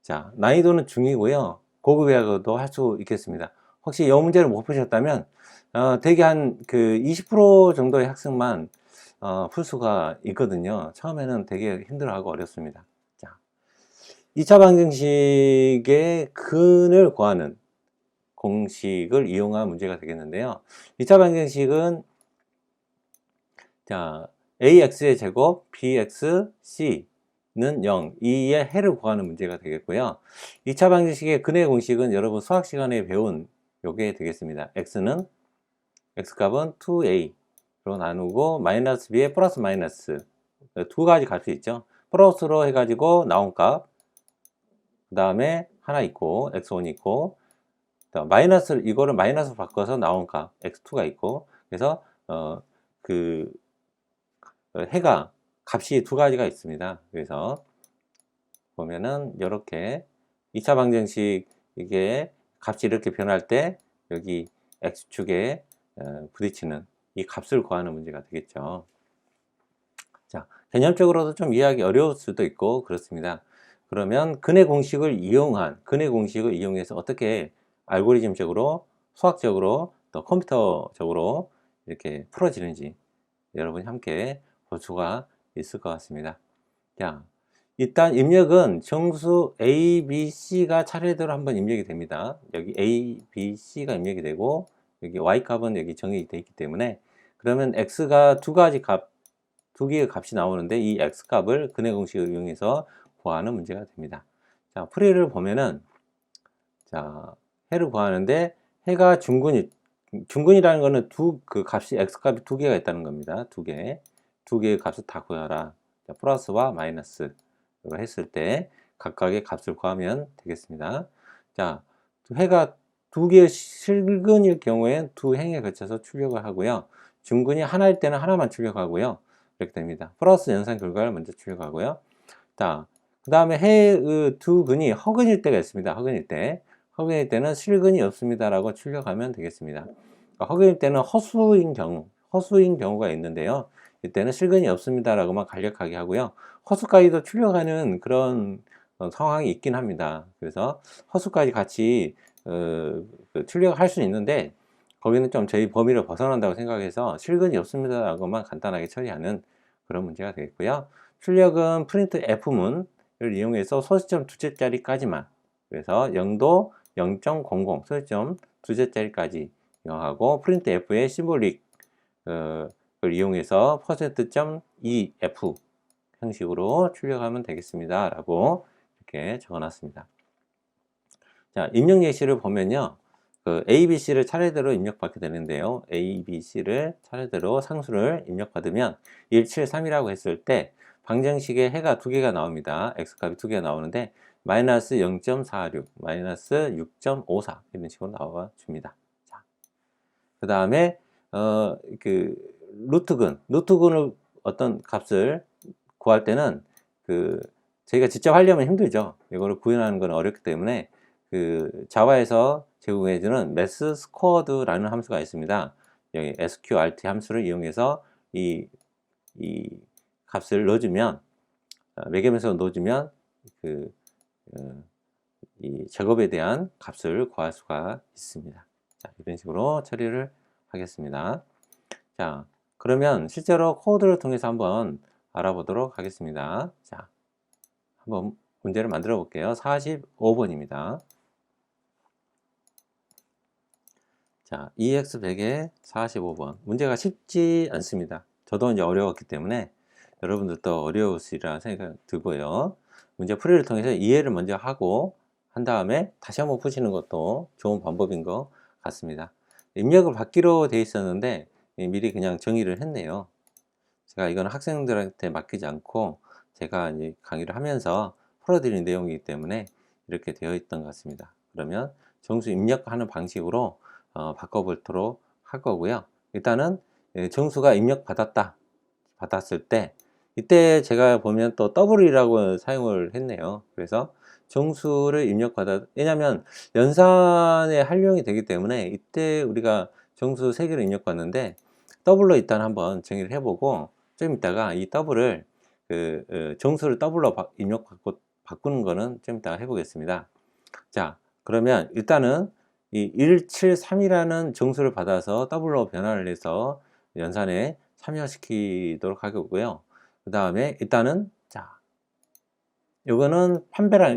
자, 난이도는 중이고요. 고급이라고도 할 수 있겠습니다. 혹시 이 문제를 못 푸셨다면 대개 한 그 20% 정도의 학생만 풀 수가 있거든요. 처음에는 되게 힘들어하고 어렵습니다. 자, 2차 방정식의 근을 구하는 공식을 이용한 문제가 되겠는데요. 2차 방정식은 자, ax의 제곱 bx c는 0, 2의 해를 구하는 문제가 되겠고요. 2차 방정식의 근의 공식은 여러분 수학 시간에 배운 요게 되겠습니다. x는 x값은 2a로 나누고 마이너스 b에 플러스 마이너스 두 가지 갈 수 있죠. 플러스로 해가지고 나온 값, 그 다음에 하나 있고 x1이 있고 마이너스 이거를 마이너스로 바꿔서 나온 값 x2가 있고 그래서 그 해가 값이 두 가지가 있습니다. 그래서 보면은 이렇게 2차 방정식 이게 값이 이렇게 변할 때 여기 x축에 부딪히는 이 값을 구하는 문제가 되겠죠. 자, 개념적으로도 좀 이해하기 어려울 수도 있고 그렇습니다. 그러면 근의 공식을 이용해서 어떻게 알고리즘적으로, 수학적으로, 또 컴퓨터적으로 이렇게 풀어지는지 여러분이 함께 볼 수가 있을 것 같습니다. 자, 일단 입력은 정수 A, B, C가 차례대로 한번 입력이 됩니다. 여기 A, B, C가 입력이 되고 여기 Y 값은 여기 정의되어 있기 때문에, 그러면 X가 두 개의 값이 나오는데 이 X 값을 근의 공식을 이용해서 구하는 문제가 됩니다. 자, 풀이를 보면은, 자, 해를 구하는데 해가 중근이라는 거는 그 값이 X 값이 두 개가 있다는 겁니다. 두 개의 값을 다 구하라. 자, 플러스와 마이너스 했을 때 각각의 값을 구하면 되겠습니다. 자, 해가 두 개의 실근일 경우에 두 행에 걸쳐서 출력을 하고요. 중근이 하나일 때는 하나만 출력하고요. 이렇게 됩니다. 플러스 연산 결과를 먼저 출력하고요. 자, 그 다음에 해의 두 근이 허근일 때가 있습니다. 허근일 때는 실근이 없습니다라고 출력하면 되겠습니다. 허근일 때는 허수인 경우가 있는데요. 이때는 실근이 없습니다라고만 간략하게 하고요. 허수까지도 출력하는 그런 상황이 있긴 합니다. 그래서 허수까지 같이 출력할 수 있는데, 거기는 좀 저희 범위를 벗어난다고 생각해서 실근이 없습니다라고만 간단하게 처리하는 그런 문제가 되겠고요. 출력은 프린트 F문을 이용해서 소수점 두째 자리까지만, 그래서 0도 0.00 소수점 두째 자리까지 이용하고, 프린트 F의 심볼릭 을 이용해서 %.2f 형식으로 출력하면 되겠습니다 라고 이렇게 적어 놨습니다. 자, 입력 예시를 보면요, A, B, C를 차례대로 입력받게 되는데요, A, B, C를 차례대로 상수를 입력받으면 1, 7, 3이라고 했을 때 방정식에 해가 두 개가 나옵니다. X값이 두 개가 나오는데 마이너스 0.46, 마이너스 6.54 이런 식으로 나와 줍니다. 자, 그 다음에 루트근을 어떤 값을 구할 때는 저희가 직접 하려면 힘들죠. 이거를 구현하는 건 어렵기 때문에 자바에서 제공해주는 매스 스쿼드라는 함수가 있습니다. 여기 sqrt 함수를 이용해서 이 값을 넣어주면, 매개변에서 넣어주면 이 작업에 대한 값을 구할 수가 있습니다. 자, 이런 식으로 처리를 하겠습니다. 자, 그러면 실제로 코드를 통해서 한번 알아보도록 하겠습니다. 자, 한번 문제를 만들어 볼게요. 45번입니다. 자, EX100의 45번. 문제가 쉽지 않습니다. 저도 이제 어려웠기 때문에 여러분들도 어려우시리라 생각 들고요. 문제 풀이를 통해서 이해를 먼저 하고 한 다음에 다시 한번 푸시는 것도 좋은 방법인 것 같습니다. 입력을 받기로 되어 있었는데 미리 그냥 정의를 했네요. 제가 이건 학생들한테 맡기지 않고 제가 이제 강의를 하면서 풀어드리는 내용이기 때문에 이렇게 되어 있던 것 같습니다. 그러면 정수 입력하는 방식으로 바꿔보도록 할 거고요. 일단은 정수가 받았을 때, 이때 제가 보면 또 W이라고 사용을 했네요. 그래서 정수를 왜냐면 연산의 활용이 되기 때문에 이때 우리가 정수 3개를 입력받는데 더블로 일단 한번 정의를 해보고, 좀 이따가 이 더블을 정수를 더블로 바꾸는 거는 좀 이따가 해보겠습니다. 자, 그러면 일단은 이 173이라는 정수를 받아서 더블로 변화를 해서 연산에 참여시키도록 하겠고요. 그 다음에 일단은, 자, 이거는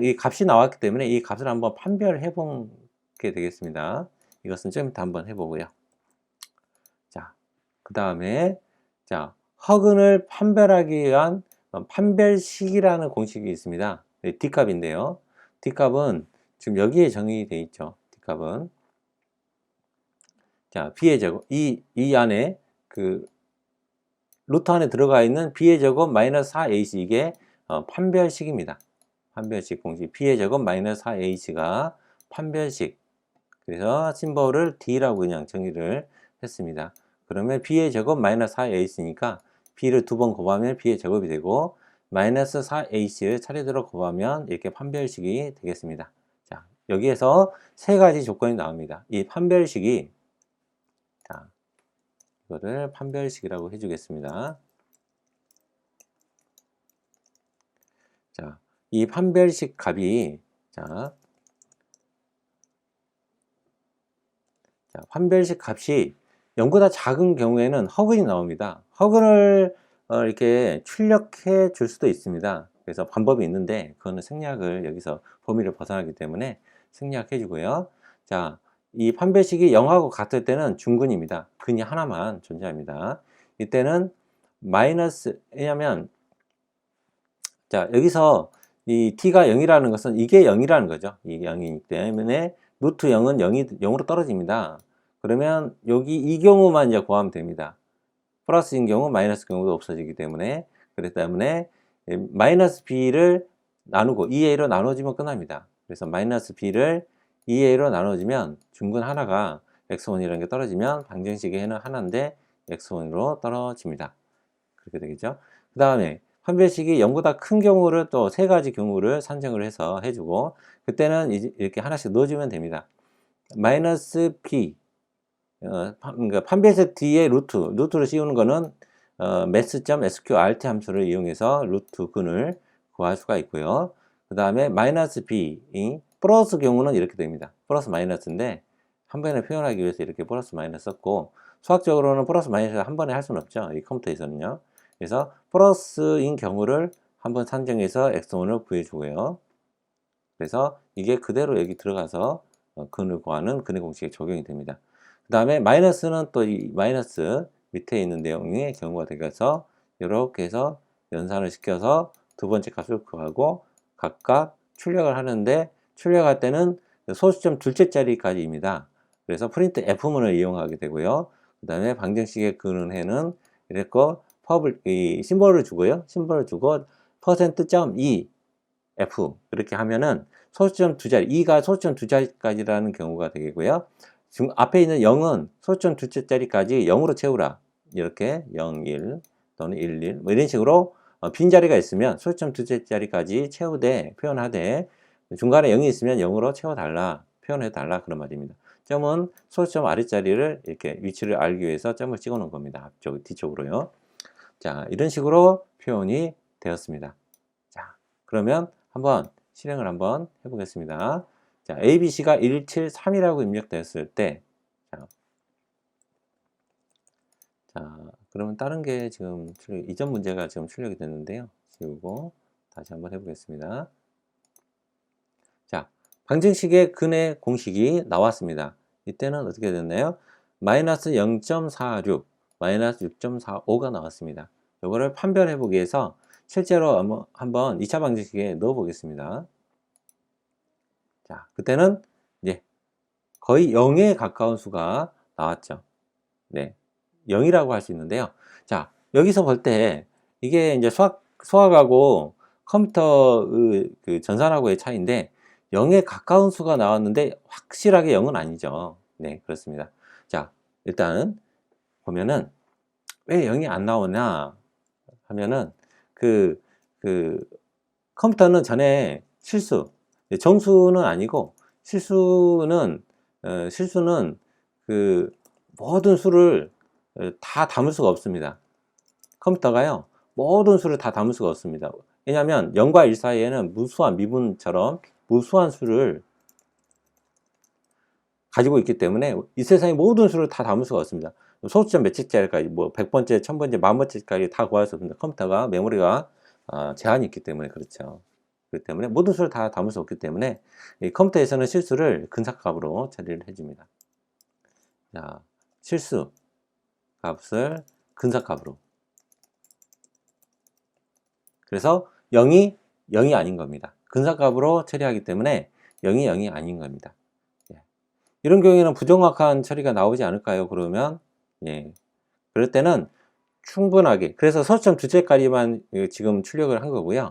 이 값이 나왔기 때문에 이 값을 한번 판별해 보게 되겠습니다. 이것은 좀 이따 한번 해보고요. 자, 그 다음에, 자, 허근을 판별하기 위한 판별식이라는 공식이 있습니다. D값인데요. D값은 지금 여기에 정의되어 있죠. D값은. 자, B의 제곱. 이 안에 루트 안에 들어가 있는 B의 제곱 마이너스 4AC, 이게 판별식입니다. 판별식 공식. B의 제곱 마이너스 4AC가 판별식. 그래서 심볼을 D라고 그냥 정의를 했습니다. 그러면 B의 제곱 마이너스 4AC니까 B를 두 번 곱하면 B의 제곱이 되고, 마이너스 4AC를 차례대로 곱하면 이렇게 판별식이 되겠습니다. 자, 여기에서 세 가지 조건이 나옵니다. 이 판별식이, 자, 이거를 판별식이라고 해주겠습니다. 자, 이 판별식 값이, 자, 판별식 값이 0보다 작은 경우에는 허근이 나옵니다. 허근을 이렇게 출력해 줄 수도 있습니다. 그래서 방법이 있는데 그거는 생략을 여기서 범위를 벗어나기 때문에 생략해 주고요. 자, 이 판별식이 0하고 같을 때는 중근입니다. 근이 하나만 존재합니다. 이때는 마이너스, 왜냐면 자, 여기서 이 t가 0이라는 것은 이게 0이라는 거죠. 이게 0이기 때문에 루트 0은 0으로 떨어집니다. 그러면 여기 이 경우만 이제 구하면 됩니다. 플러스인 경우 마이너스 경우도 없어지기 때문에, 그렇기 때문에 마이너스 b를 나누고 2a로 나눠지면 끝납니다. 그래서 마이너스 b를 2a로 나눠지면 중근 하나가 x1이라는 게 떨어지면 방정식의 는 하나인데 x1으로 떨어집니다. 그렇게 되겠죠. 그 다음에 판별식이 0보다 큰 경우를 또 세 가지 경우를 산정을 해서 해주고, 그때는 이렇게 하나씩 넣어주면 됩니다. 마이너스 p, 그러니까 판별식 뒤에 루트를 씌우는 거는 math.sqrt 함수를 이용해서 루트 근을 구할 수가 있고요. 그 다음에 마이너스 b, 플러스 경우는 이렇게 됩니다. 플러스 마이너스인데 한 번에 표현하기 위해서 이렇게 플러스 마이너스 썼고, 수학적으로는 플러스 마이너스 한 번에 할 수는 없죠. 이 컴퓨터에서는요. 그래서 플러스인 경우를 한번 산정해서 x1을 구해주고요. 그래서 이게 그대로 여기 들어가서 근을 구하는 근의 공식에 적용이 됩니다. 그 다음에 마이너스는 또 이 마이너스 밑에 있는 내용의 경우가 되어서 이렇게 해서 연산을 시켜서 두 번째 값을 구하고 각각 출력을 하는데, 출력할 때는 소수점 둘째 자리까지입니다. 그래서 프린트 F문을 이용하게 되고요. 그 다음에 방정식의 근은 해는 이렇게 이 심벌을 주고요. 심벌을 주고 %.2 F 이렇게 하면은 소수점 두 자리, 2가 소수점 두 자리까지라는 경우가 되겠고요. 지금 앞에 있는 0은 소수점 둘째 자리까지 0으로 채우라. 이렇게 0, 1 또는 1, 1 뭐 이런 식으로 빈자리가 있으면 소수점 둘째 자리까지 채우되 표현하되, 중간에 0이 있으면 0으로 채워달라, 표현해달라, 그런 말입니다. 점은 소수점 아랫자리를 이렇게 위치를 알기 위해서 점을 찍어 놓은 겁니다. 앞쪽, 뒤쪽으로요. 자, 이런 식으로 표현이 되었습니다. 자, 그러면 한번 실행을 한번 해보겠습니다. 자, ABC가 173이라고 입력되었을 때, 그러면 다른 게 지금 이전 문제가 지금 출력이 됐는데요. 지우고 다시 한번 해보겠습니다. 자, 방정식의 근의 공식이 나왔습니다. 이때는 어떻게 됐나요? 마이너스 0.46, 마이너스 6.45가 나왔습니다. 이거를 판별해 보기 위해서 실제로 한번 2차 방정식에 넣어 보겠습니다. 자, 그때는 이제 거의 0에 가까운 수가 나왔죠. 네, 0이라고 할 수 있는데요. 자, 여기서 볼 때 이게 이제 수학하고 컴퓨터 그 전산하고의 차이인데 0에 가까운 수가 나왔는데 확실하게 0은 아니죠. 네, 그렇습니다. 자, 일단 보면은 왜 0이 안 나오냐 하면은 그 컴퓨터는 전에 정수는 아니고 실수는 그 모든 수를 다 담을 수가 없습니다. 컴퓨터가요, 모든 수를 다 담을 수가 없습니다. 왜냐하면 0과 1 사이에는 무수한 미분처럼 무수한 수를 가지고 있기 때문에 이 세상의 모든 수를 다 담을 수가 없습니다. 소수점 몇째까지, 뭐 100번째, 1000번째, 10,000번째까지 다 구할 수 없습니다. 컴퓨터가 메모리가 제한이 있기 때문에 그렇죠. 그렇기 때문에 모든 수를 다 담을 수 없기 때문에 이 컴퓨터에서는 실수를 근사값으로 처리를 해줍니다. 자, 실수 값을 근사값으로. 그래서 0이 아닌 겁니다. 근사값으로 처리하기 때문에 0이 아닌 겁니다. 예. 이런 경우에는 부정확한 처리가 나오지 않을까요? 그러면 예. 그럴 때는 충분하게, 그래서 소수점 둘째까지만 지금 출력을 한 거고요.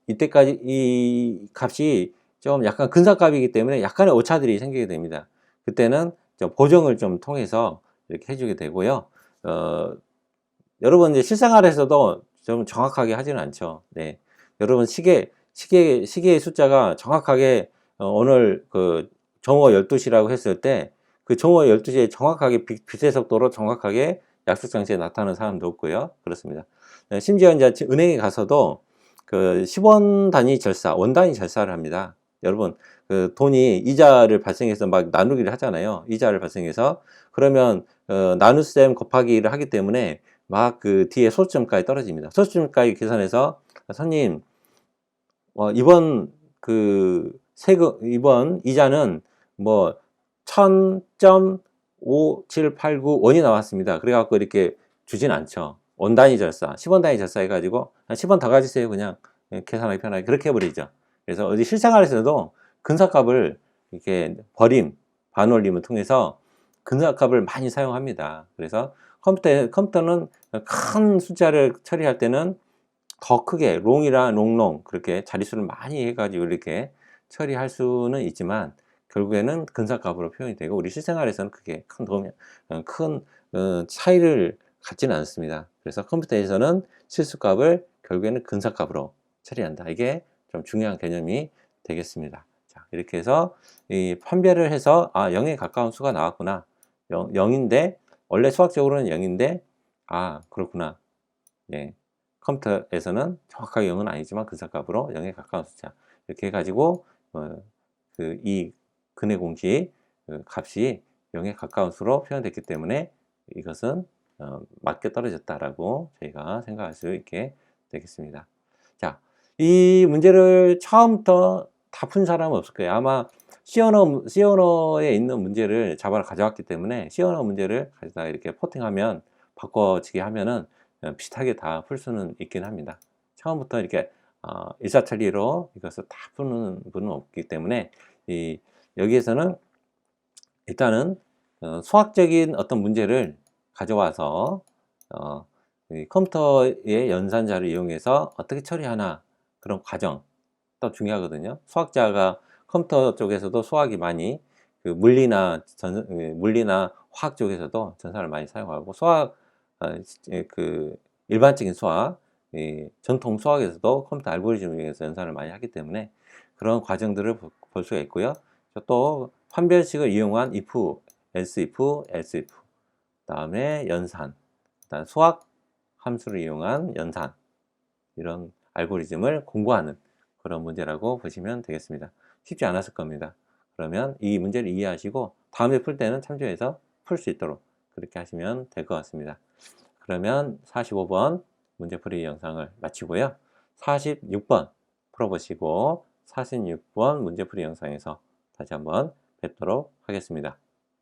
이때까지 이 값이 좀 약간 근사값이기 때문에 약간의 오차들이 생기게 됩니다. 그때는 좀 보정을 좀 통해서 이렇게 해주게 되고요. 여러분 이제 실생활에서도 좀 정확하게 하지는 않죠. 네. 여러분 시계의 숫자가 정확하게 오늘 그 정오 12시라고 했을 때 그 정오 12시에 정확하게 빛의 속도로 정확하게 약속 장치에 나타나는 사람도 없고요. 그렇습니다. 심지어 이제 은행에 가서도 그 10원 단위 절사, 원 단위 절사를 합니다. 여러분, 그 돈이 이자를 발생해서 막 나누기를 하잖아요. 이자를 발생해서. 그러면, 나눗셈 곱하기를 하기 때문에 막 그 뒤에 소수점까지 떨어집니다. 소수점까지 계산해서, 손님, 이번 이번 이자는 뭐, 1000.5789 원이 나왔습니다. 그래갖고 이렇게 주진 않죠. 원 단위 절사, 10원 단위 절사 해가지고, 10원 더 가지세요. 그냥 계산하기 편하게. 그렇게 해버리죠. 그래서 어디 실생활에서도 근사값을 이렇게 반올림을 통해서 근사값을 많이 사용합니다. 그래서 컴퓨터는 큰 숫자를 처리할 때는 더 크게 롱이나 롱롱 그렇게 자릿수를 많이 해가지고 이렇게 처리할 수는 있지만 결국에는 근사값으로 표현이 되고 우리 실생활에서는 그게 큰 도움이 큰 차이를 갖지는 않습니다. 그래서 컴퓨터에서는 실수값을 결국에는 근사값으로 처리한다. 이게 좀 중요한 개념이 되겠습니다. 자, 이렇게 해서 이 판별을 해서 0에 가까운 수가 나왔구나. 0인데 원래 수학적으로는 0인데 그렇구나. 예. 컴퓨터에서는 정확하게 0은 아니지만 근사값으로 0에 가까운 숫자 이렇게 해가지고 이 근해 공식 값이 0에 가까운 수로 표현됐기 때문에 이것은 맞게 떨어졌다라고 저희가 생각할 수 있게 되겠습니다. 자, 이 문제를 처음부터 다 푼 사람은 없을 거예요. 아마 시언어에 있는 문제를 자바로 가져왔기 때문에 시언어 문제를 가져다 이렇게 포팅하면 바꿔지게 하면은 비슷하게 다 풀 수는 있긴 합니다. 처음부터 이렇게 일사천리로 이것을 다 푸는 분은 없기 때문에 여기에서는 일단은 수학적인 어떤 문제를 가져와서 컴퓨터의 연산자를 이용해서 어떻게 처리하나 그런 과정 또 중요하거든요. 수학자가 컴퓨터 쪽에서도 수학이 많이 물리나 화학 쪽에서도 전산을 많이 사용하고 일반적인 수학, 전통 수학에서도 컴퓨터 알고리즘을 이용해서 연산을 많이 하기 때문에 그런 과정들을 볼 수가 있고요. 또 판별식을 이용한 if, else if, 다음에 연산, 그다음 수학 함수를 이용한 연산 이런 알고리즘을 공부하는 그런 문제라고 보시면 되겠습니다. 쉽지 않았을 겁니다. 그러면 이 문제를 이해하시고 다음에 풀 때는 참조해서 풀 수 있도록 그렇게 하시면 될 것 같습니다. 그러면 45번 문제풀이 영상을 마치고요. 46번 풀어보시고 46번 문제풀이 영상에서 다시 한번 뵙도록 하겠습니다.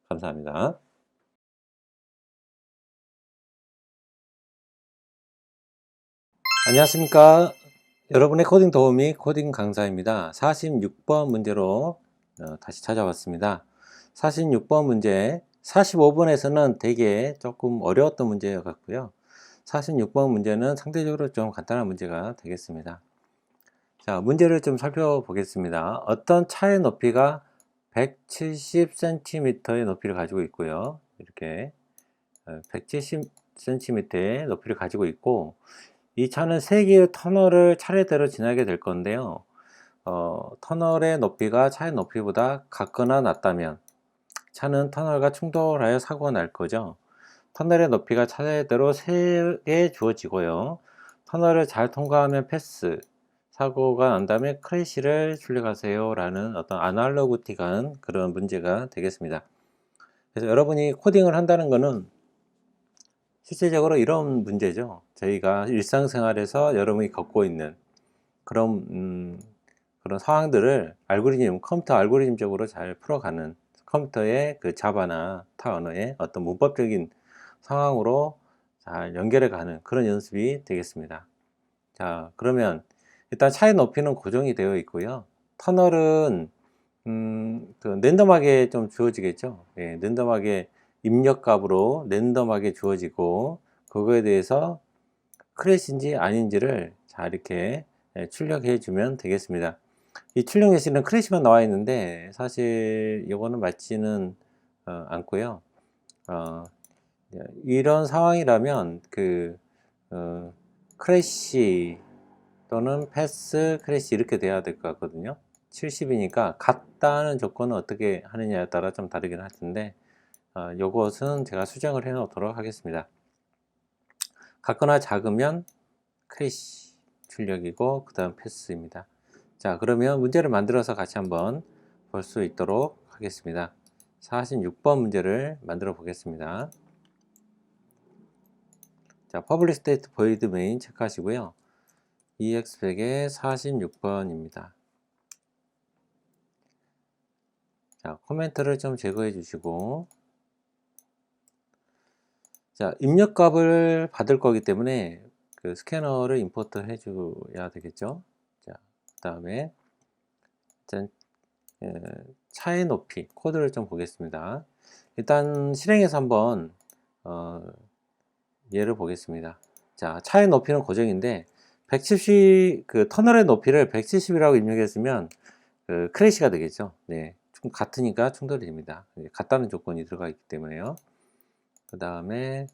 감사합니다. 안녕하십니까. 여러분의 코딩 도우미 코딩 강사입니다. 46번 문제로 다시 찾아왔습니다. 46번 문제 45번에서는 되게 조금 어려웠던 문제 같고요. 46번 문제는 상대적으로 좀 간단한 문제가 되겠습니다. 자, 문제를 좀 살펴보겠습니다. 어떤 차의 높이가 170cm의 높이를 가지고 있고요. 이렇게 170cm의 높이를 가지고 있고 이 차는 3개의 터널을 차례대로 지나게 될 건데요. 터널의 높이가 차의 높이보다 같거나 낮다면 차는 터널과 충돌하여 사고가 날 거죠. 터널의 높이가 차례대로 3개 주어지고요. 터널을 잘 통과하면 패스, 사고가 난 다음에 크래시를 출력하세요 라는 어떤 아날로그틱한 그런 문제가 되겠습니다. 그래서 여러분이 코딩을 한다는 것은 실제적으로 이런 문제죠. 저희가 일상생활에서 여러분이 겪고 있는 그런 상황들을 컴퓨터 알고리즘적으로 잘 풀어가는 컴퓨터의 그 자바나 타 언어의 어떤 문법적인 상황으로 잘 연결해 가는 그런 연습이 되겠습니다. 자, 그러면 일단 차의 높이는 고정이 되어 있고요. 터널은 랜덤하게 좀 주어지겠죠. 예, 랜덤하게 입력값으로 랜덤하게 주어지고 그거에 대해서 크래시인지 아닌지를 잘 이렇게 출력해 주면 되겠습니다. 이 출력 예시는 크래시만 나와 있는데 사실 이거는 맞지는 않고요. 이런 상황이라면 크래시 또는 패스 크래시 이렇게 돼야 될 것 같거든요. 70이니까 같다는 조건은 어떻게 하느냐에 따라 좀 다르긴 할 텐데 요것은 제가 수정을 해 놓도록 하겠습니다. 같거나 작으면 크래시, 출력이고 그 다음 패스입니다. 자, 그러면 문제를 만들어서 같이 한번 볼 수 있도록 하겠습니다. 46번 문제를 만들어 보겠습니다. 자, public state void main 체크하시고요. EX100의 46번입니다. 자, 코멘트를 좀 제거해 주시고, 자, 입력값을 받을 거기 때문에 그 스캐너를 임포트 해 줘야 되겠죠. 자, 그 다음에 차의 높이 코드를 좀 보겠습니다. 일단 실행해서 한번 예를 보겠습니다. 자, 차의 높이는 고정인데 170, 그 터널의 높이를 170이라고 입력했으면 그 크래시가 되겠죠. 네, 좀 같으니까 충돌이 됩니다. 같다는 조건이 들어가 있기 때문에요. 그 다음에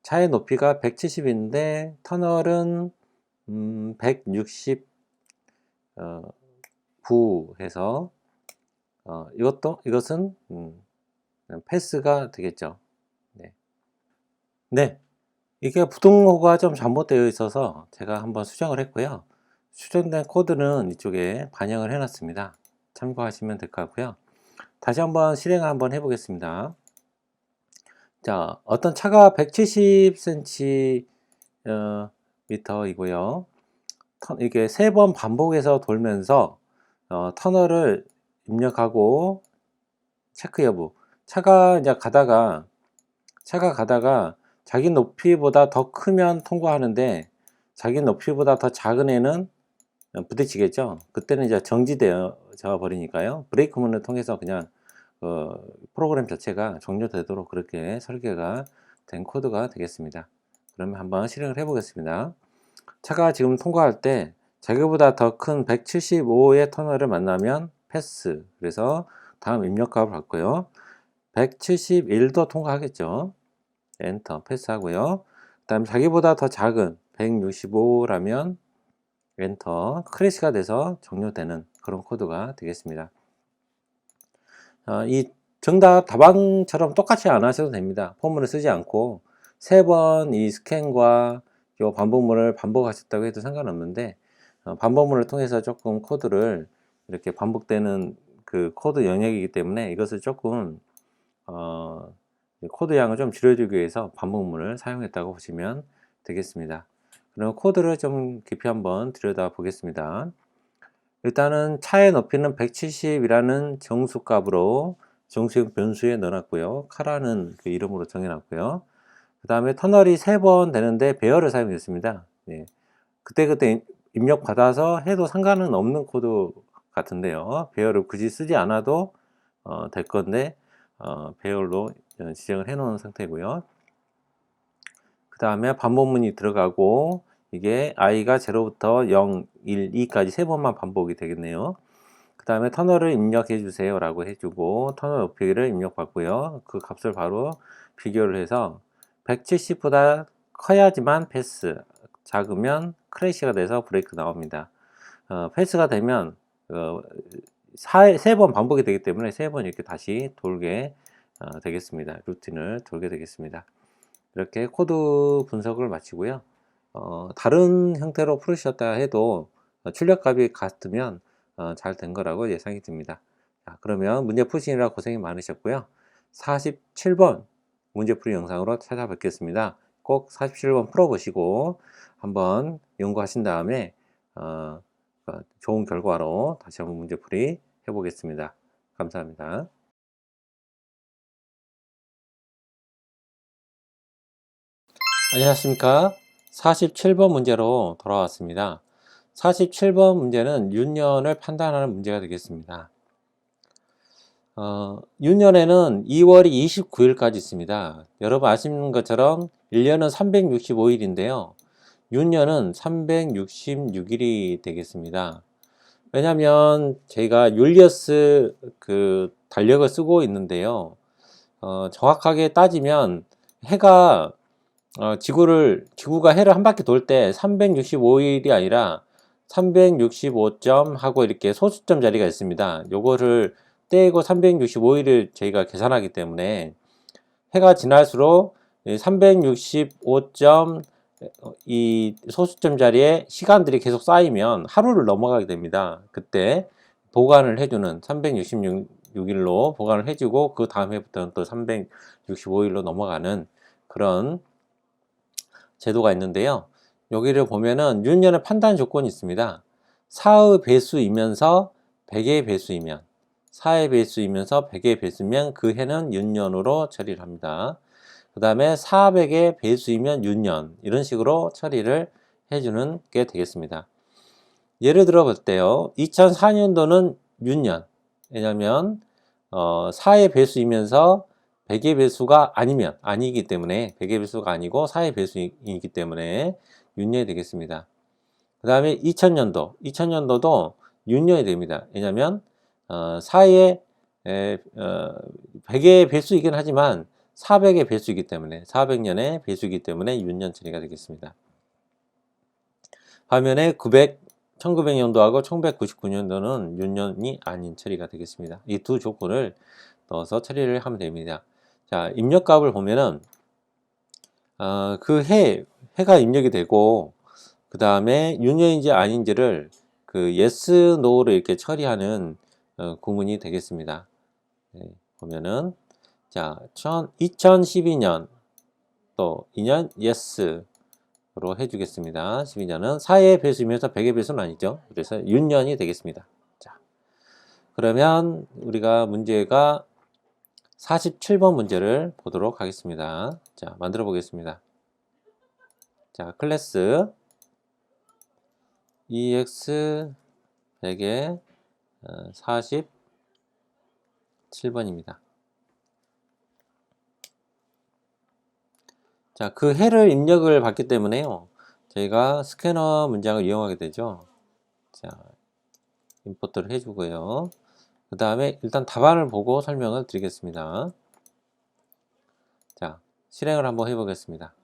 차의 높이가 170인데 터널은 169 해서 이것은 패스가 되겠죠. 네. 네, 이게 부등호가 좀 잘못되어 있어서 제가 한번 수정을 했고요. 수정된 코드는 이쪽에 반영을 해 놨습니다. 참고하시면 될 것 같고요. 다시 한번 실행을 한번 해 보겠습니다. 자, 어떤 차가 170cm 이고요. 이게 3번 반복해서 돌면서 터널을 입력하고 체크 여부. 차가 가다가 자기 높이보다 더 크면 통과하는데 자기 높이보다 더 작은 애는 부딪히겠죠. 그때는 이제 정지되어 버리니까요. 브레이크문을 통해서 그냥 프로그램 자체가 종료되도록 그렇게 설계가 된 코드가 되겠습니다. 그러면 한번 실행을 해 보겠습니다. 차가 지금 통과할 때 자기보다 더 큰 175의 터널을 만나면 패스. 그래서 다음 입력값을 받고요. 171도 통과하겠죠. 엔터 패스하고요. 그 다음 자기보다 더 작은 165라면 엔터 크래시가 돼서 종료되는 그런 코드가 되겠습니다. 이 정답 답안처럼 똑같이 안 하셔도 됩니다. 포문을 쓰지 않고 3번 이 스캔과 요 반복문을 반복하셨다고 해도 상관없는데 반복문을 통해서 조금 코드를 이렇게 반복되는 그 코드 영역이기 때문에 이것을 조금 코드 양을 좀 줄여주기 위해서 반복문을 사용했다고 보시면 되겠습니다. 그럼 코드를 좀 깊이 한번 들여다 보겠습니다. 일단은 차의 높이는 170이라는 정수값으로 정수형 변수에 넣어놨고요. 카라는 그 이름으로 정해놨고요. 그 다음에 터널이 3번 되는데 배열을 사용했습니다. 네. 그때 입력 받아서 해도 상관은 없는 코드 같은데요. 배열을 굳이 쓰지 않아도 될 건데 배열로 지정을 해 놓은 상태고요. 그 다음에 반복문이 들어가고 이게 i가 0부터 0, 1, 2까지 3번만 반복이 되겠네요. 그 다음에 터널을 입력해 주세요 라고 해주고 터널 높이를 입력받고요. 그 값을 바로 비교를 해서 170보다 커야지만 패스, 작으면 크래시가 돼서 브레이크 나옵니다. 패스가 되면 3번 반복이 되기 때문에 3번 이렇게 다시 돌게 되겠습니다. 루틴을 돌게 되겠습니다. 이렇게 코드 분석을 마치고요. 다른 형태로 풀으셨다 해도 출력값이 같으면 잘 된 거라고 예상이 듭니다. 자, 그러면 문제 푸시느라 고생이 많으셨고요. 47번 문제풀이 영상으로 찾아뵙겠습니다. 꼭 47번 풀어보시고 한번 연구하신 다음에 좋은 결과로 다시 한번 문제풀이 해보겠습니다. 감사합니다. 안녕하십니까. 47번 문제로 돌아왔습니다. 47번 문제는 윤년을 판단하는 문제가 되겠습니다. 윤년에는 2월이 29일까지 있습니다. 여러분 아시는 것처럼 1년은 365일인데요. 윤년은 366일이 되겠습니다. 왜냐하면 제가 율리어스 그 달력을 쓰고 있는데요. 정확하게 따지면 해가 지구가 해를 한 바퀴 돌 때 365일이 아니라 365점 하고 이렇게 소수점 자리가 있습니다. 요거를 떼고 365일을 저희가 계산하기 때문에 해가 지날수록 365점 이 소수점 자리에 시간들이 계속 쌓이면 하루를 넘어가게 됩니다. 그때 보관을 해주는 366일로 보관을 해주고 그 다음 해부터는 또 365일로 넘어가는 그런 제도가 있는데요. 여기를 보면은 윤년의 판단 조건이 있습니다. 4의 배수이면서 100의 배수이면 4의 배수이면서 100의 배수면 그 해는 윤년으로 처리를 합니다. 그 다음에 400의 배수이면 윤년 이런 식으로 처리를 해주는 게 되겠습니다. 예를 들어 볼 때요. 2004년도는 윤년. 왜냐하면 4의 배수이면서 100의 배수가 아니기 때문에 100의 배수가 아니고 4의 배수이기 때문에 윤년이 되겠습니다. 그 다음에 2000년도도 윤년이 됩니다. 왜냐하면 4의 100의 배수이긴 하지만 400의 배수이기 때문에 400년의 배수이기 때문에 윤년 처리가 되겠습니다. 반면에 1900년도하고 1999년도는 윤년이 아닌 처리가 되겠습니다. 이 두 조건을 넣어서 처리를 하면 됩니다. 자, 입력값을 보면은 그 해가 입력이 되고 그 다음에 윤년인지 아닌지를 그 yes, no로 이렇게 처리하는 구문이 되겠습니다. 네, 보면은 자, 2012년 또 2년 yes로 해주겠습니다. 12년은 4의 배수이면서 100의 배수는 아니죠. 그래서 윤년이 되겠습니다. 자, 그러면 우리가 문제가 47번 문제를 보도록 하겠습니다. 자, 만들어 보겠습니다. 자, 클래스 EX 100에 47번입니다. 자, 그 해를 입력을 받기 때문에요. 저희가 스캐너 문장을 이용하게 되죠. 자, 임포트를 해주고요. 그 다음에 일단 답안을 보고 설명을 드리겠습니다. 자, 실행을 한번 해보겠습니다.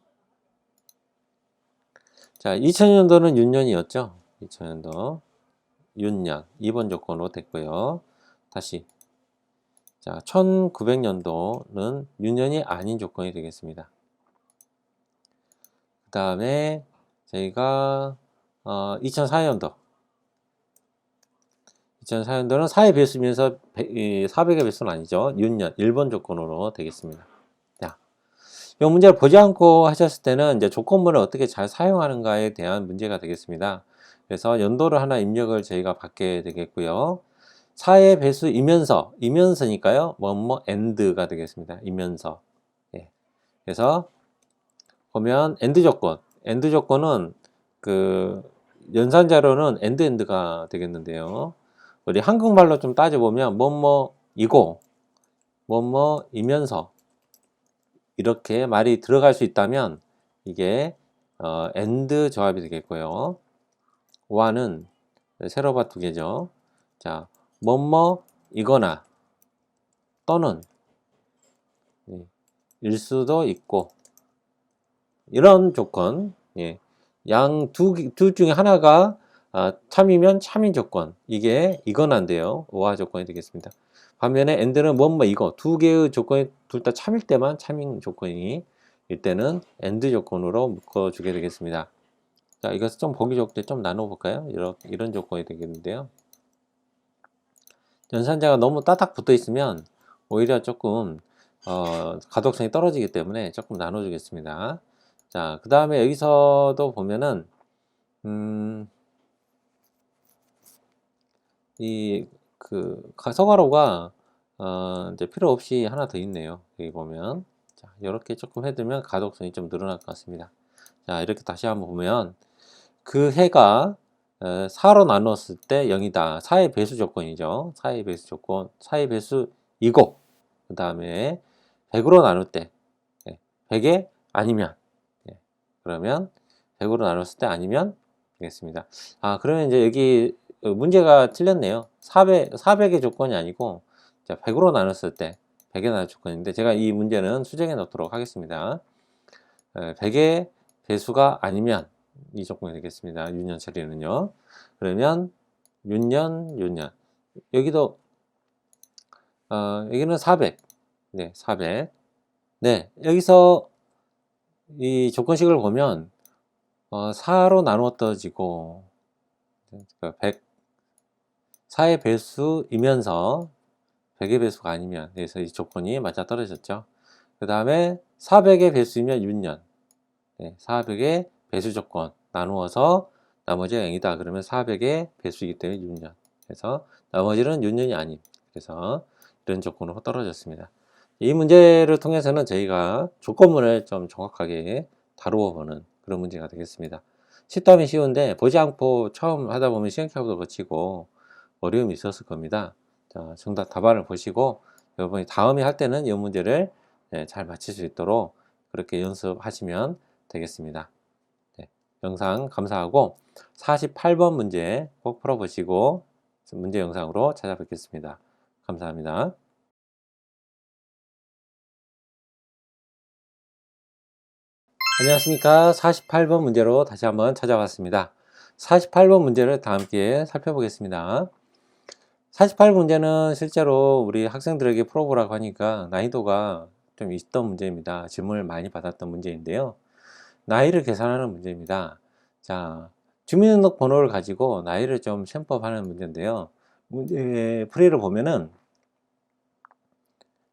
자, 2000년도는 윤년이었죠. 2000년도 윤년 2번 조건으로 됐고요. 다시 자, 1900년도는 윤년이 아닌 조건이 되겠습니다. 그 다음에 저희가 2004년도는 4의 배수면서 400의 배수는 아니죠. 윤년 1번 조건으로 되겠습니다. 자, 이 문제를 보지 않고 하셨을 때는 이제 조건문을 어떻게 잘 사용하는가에 대한 문제가 되겠습니다. 그래서 연도를 하나 입력을 저희가 받게 되겠고요. 4의 배수이면서니까요. and가 되겠습니다. 이면서. 예. 그래서 보면 end 조건은 그 연산자로는 end가 되겠는데요. 우리 한국말로 좀 따져보면 뭐뭐이고 뭐뭐이면서 이렇게 말이 들어갈 수 있다면 이게 and 조합이 되겠고요. 와는 세로바 두 개죠. 자, 뭐뭐이거나 또는 일 수도 있고 이런 조건, 양 둘 중에 하나가 참이면 참인 조건, 이게 이거나인데요. 와 조건이 되겠습니다. 반면에 and는 뭐뭐이거 두 개의 조건이 둘 다 참일 때만 참인 조건이 이때는 and 조건으로 묶어주게 되겠습니다. 자, 이것을 좀 보기 좋게 좀 나눠볼까요? 이런 조건이 되겠는데요. 연산자가 너무 따닥 붙어 있으면 오히려 조금 가독성이 떨어지기 때문에 조금 나눠주겠습니다. 자, 그 다음에 여기서도 보면은 서가로가 이제 필요 없이 하나 더 있네요. 여기 보면 자, 이렇게 조금 해두면 가독성이 좀 늘어날 것 같습니다. 자, 이렇게 다시 한번 보면 그 해가 4로 나눴을 때 0이다. 4의 배수 조건이죠. 4의 배수 조건, 4의 배수이고 그 다음에 100으로 나눌 때 100에 아니면 그러면 100으로 나눴을 때 아니면 되겠습니다. 그러면 이제 여기 문제가 틀렸네요. 400의 조건이 아니고 100으로 나눴을 때 100에 나눌 조건인데 제가 이 문제는 수정해 놓도록 하겠습니다. 100의 배수가 아니면 이 조건이 되겠습니다. 윤년 처리는요. 그러면 윤년 여기도 여기는 400 네, 400 네, 여기서 이 조건식을 보면 4로 나누어지고 100, 4의 배수이면서 100의 배수가 아니면, 그래서 이 조건이 맞아 떨어졌죠. 그 다음에 400의 배수이면 윤년, 400의 배수 조건 나누어서 나머지가 0이다. 그러면 400의 배수이기 때문에 윤년. 그래서 나머지는 윤년이 아닌. 그래서 이런 조건으로 떨어졌습니다. 이 문제를 통해서는 저희가 조건문을 좀 정확하게 다루어 보는 그런 문제가 되겠습니다. 쉽다면 쉬운데 보지 않고 처음 하다 보면 시행착오도 거치고 어려움이 있었을 겁니다. 자, 정답 답안을 보시고 여러분이 다음에 할 때는 이 문제를 잘 맞힐 수 있도록 그렇게 연습하시면 되겠습니다. 네, 영상 감사하고 48번 문제 꼭 풀어보시고 문제 영상으로 찾아뵙겠습니다. 감사합니다. 안녕하십니까. 48번 문제로 다시 한번 찾아왔습니다. 48번 문제를 다 함께 살펴보겠습니다. 48번 문제는 실제로 우리 학생들에게 풀어보라고 하니까 난이도가 좀 있던 문제입니다. 질문을 많이 받았던 문제인데요. 나이를 계산하는 문제입니다. 자, 주민등록번호를 가지고 나이를 좀 셈법하는 문제인데요. 문제 풀이를 보면은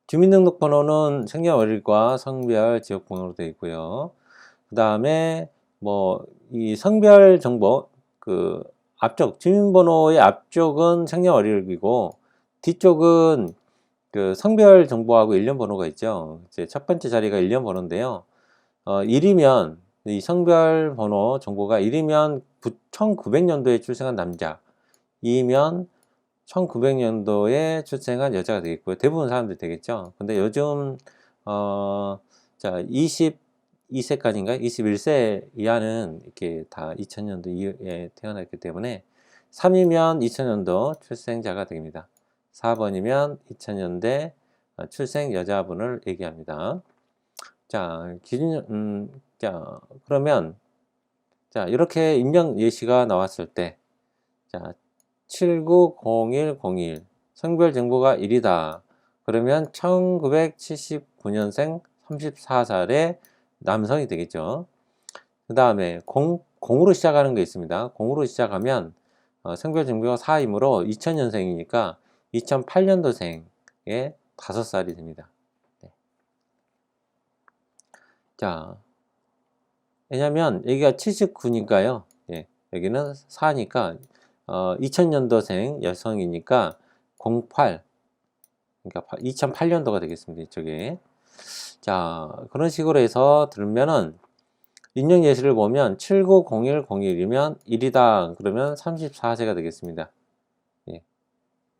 주민등록번호는 생년월일과 성별, 지역번호로 되어 있고요. 그 다음에 뭐 이 성별 정보, 그 앞쪽 주민번호의 앞쪽은 생년월일이고 뒤쪽은 그 성별 정보하고 일련 번호가 있죠. 이제 첫 번째 자리가 일련 번호인데요. 1이면 이 성별 번호 정보가 1이면 1900년도에 출생한 남자, 2면 1900년도에 출생한 여자가 되겠고요. 대부분 사람들이 되겠죠. 근데 요즘 자 22세까지인가 21세 이하는 이렇게 다 2000년도 이후에 태어났기 때문에 3이면 2000년도 출생자가 됩니다. 4번이면 2000년대 출생 여자분을 얘기합니다. 자, 자, 그러면, 자, 이렇게 입력 예시가 나왔을 때, 자, 790101, 성별 정보가 1이다. 그러면 1979년생 34살의 남성이 되겠죠. 그 다음에 0으로 시작하는 게 있습니다. 0으로 시작하면 성별 정보가 4이므로 2000년생이니까 2008년도생의 5살이 됩니다. 네. 자, 왜냐면 여기가 79니까요. 예, 여기는 4니까 2000년도생 여성이니까 08, 그러니까 2008년도가 되겠습니다. 이쪽에. 자, 그런 식으로 해서 들으면은 입력 예시를 보면 790101이면 1이다. 그러면 34세가 되겠습니다. 예.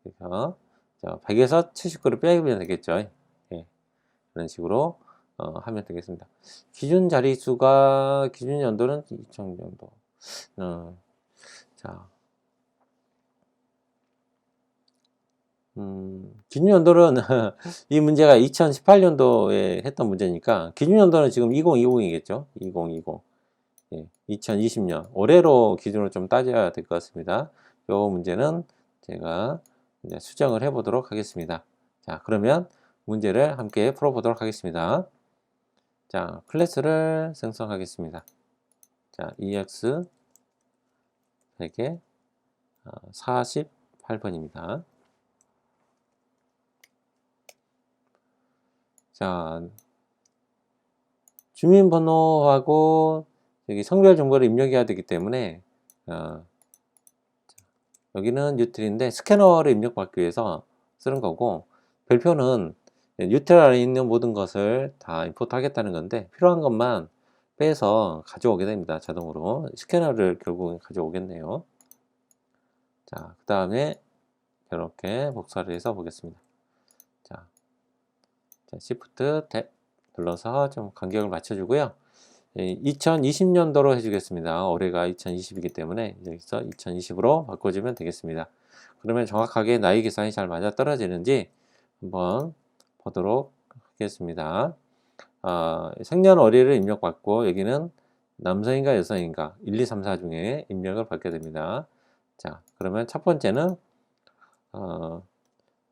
그래서 100에서 79를 빼면 되겠죠. 예. 그런 식으로 하면 되겠습니다. 기준 자릿수가 기준 연도는 2000년도. 자, 기준 연도는 이 문제가 2018년도에 했던 문제니까 기준 연도는 지금 2020이겠죠. 2020. 예, 2020년 올해로 기준으로 좀 따져야 될 것 같습니다. 이 문제는 제가 이제 수정을 해 보도록 하겠습니다. 자, 그러면 문제를 함께 풀어 보도록 하겠습니다. 자, 클래스를 생성하겠습니다. 자, EX 100에 48번입니다. 자, 주민번호하고 여기 성별 정보를 입력해야 되기 때문에 여기는 뉴트리인데 스캐너를 입력받기 위해서 쓰는 거고, 별표는 뉴트리 안에 있는 모든 것을 다 임포트 하겠다는 건데 필요한 것만 빼서 가져오게 됩니다. 자동으로 스캐너를 결국 가져오겠네요. 자, 그 다음에 이렇게 복사를 해서 보겠습니다. 자, Shift 탭 눌러서 좀 간격을 맞춰주고요. 2020년도로 해주겠습니다. 올해가 2020이기 때문에 여기서 2020으로 바꿔주면 되겠습니다. 그러면 정확하게 나이 계산이 잘 맞아 떨어지는지 한번 보도록 하겠습니다. 생년월일을 입력받고 여기는 남성인가 여성인가 1, 2, 3, 4 중에 입력을 받게 됩니다. 자, 그러면 첫 번째는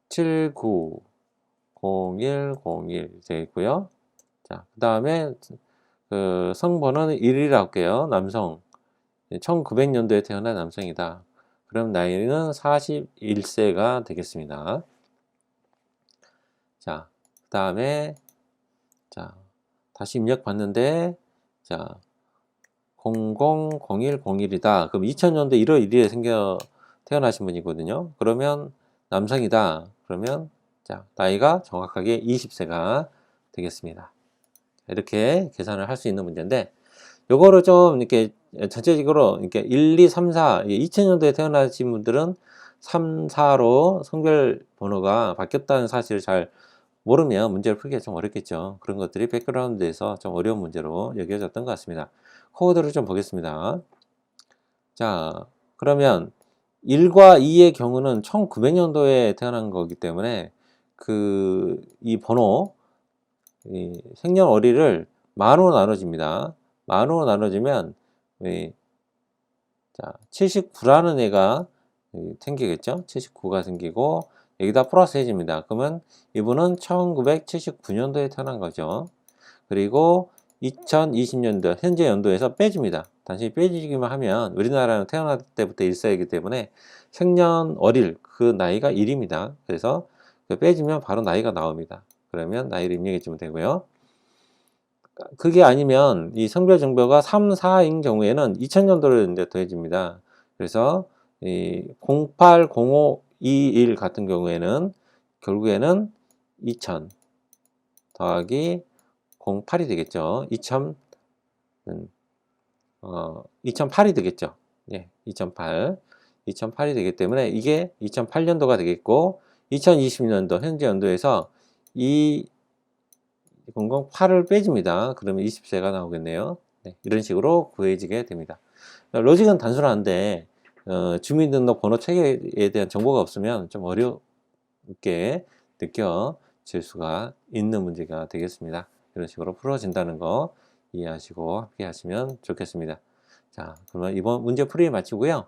790101 되어 있고요. 자, 그 다음에 그 성번호는 1이라고 할게요. 남성. 1900년도에 태어난 남성이다. 그럼 나이는 41세가 되겠습니다. 자, 그 다음에, 자, 다시 입력 봤는데, 자, 000101이다. 그럼 2000년도 1월 1일에 태어나신 분이거든요. 그러면 남성이다. 그러면, 자, 나이가 정확하게 20세가 되겠습니다. 이렇게 계산을 할 수 있는 문제인데, 요거를 좀 이렇게 전체적으로 이렇게 1, 2, 3, 4, 2000년도에 태어나신 분들은 3, 4로 성별 번호가 바뀌었다는 사실을 잘 모르면 문제를 풀기가 좀 어렵겠죠. 그런 것들이 백그라운드에서 좀 어려운 문제로 여겨졌던 것 같습니다. 코드를 좀 보겠습니다. 자, 그러면 1과 2의 경우는 1900년도에 태어난 거기 때문에 이 번호, 이 생년월일을 만으로 나눠집니다. 만으로 나눠지면 자, 79라는 애가 생기겠죠. 79가 생기고 여기다 플러스 해줍니다. 그러면 이분은 1979년도에 태어난 거죠. 그리고 2020년도 현재 연도에서 빼줍니다. 단순히 빼주기만 하면 우리나라는 태어날 때부터 일사이기 때문에 생년월일 그 나이가 1입니다. 그래서 빼주면 바로 나이가 나옵니다. 그러면 나이를 입력해주면 되고요. 그게 아니면 이 성별 정보가 3, 4인 경우에는 2000년도를 이제 더해집니다. 그래서 이 08, 05, 21 같은 경우에는 결국에는 2000 더하기 08이 되겠죠. 2008이 되겠죠. 예, 2008. 2008이 되기 때문에 이게 2008년도가 되겠고 2020년도 현재 연도에서 이 008을 빼줍니다. 그러면 20세가 나오겠네요. 네, 이런 식으로 구해지게 됩니다. 로직은 단순한데 주민등록 번호 체계에 대한 정보가 없으면 좀 어렵게 느껴질 수가 있는 문제가 되겠습니다. 이런 식으로 풀어진다는 거 이해하시고 함께 하시면 좋겠습니다. 자, 그러면 이번 문제 풀이 마치고요.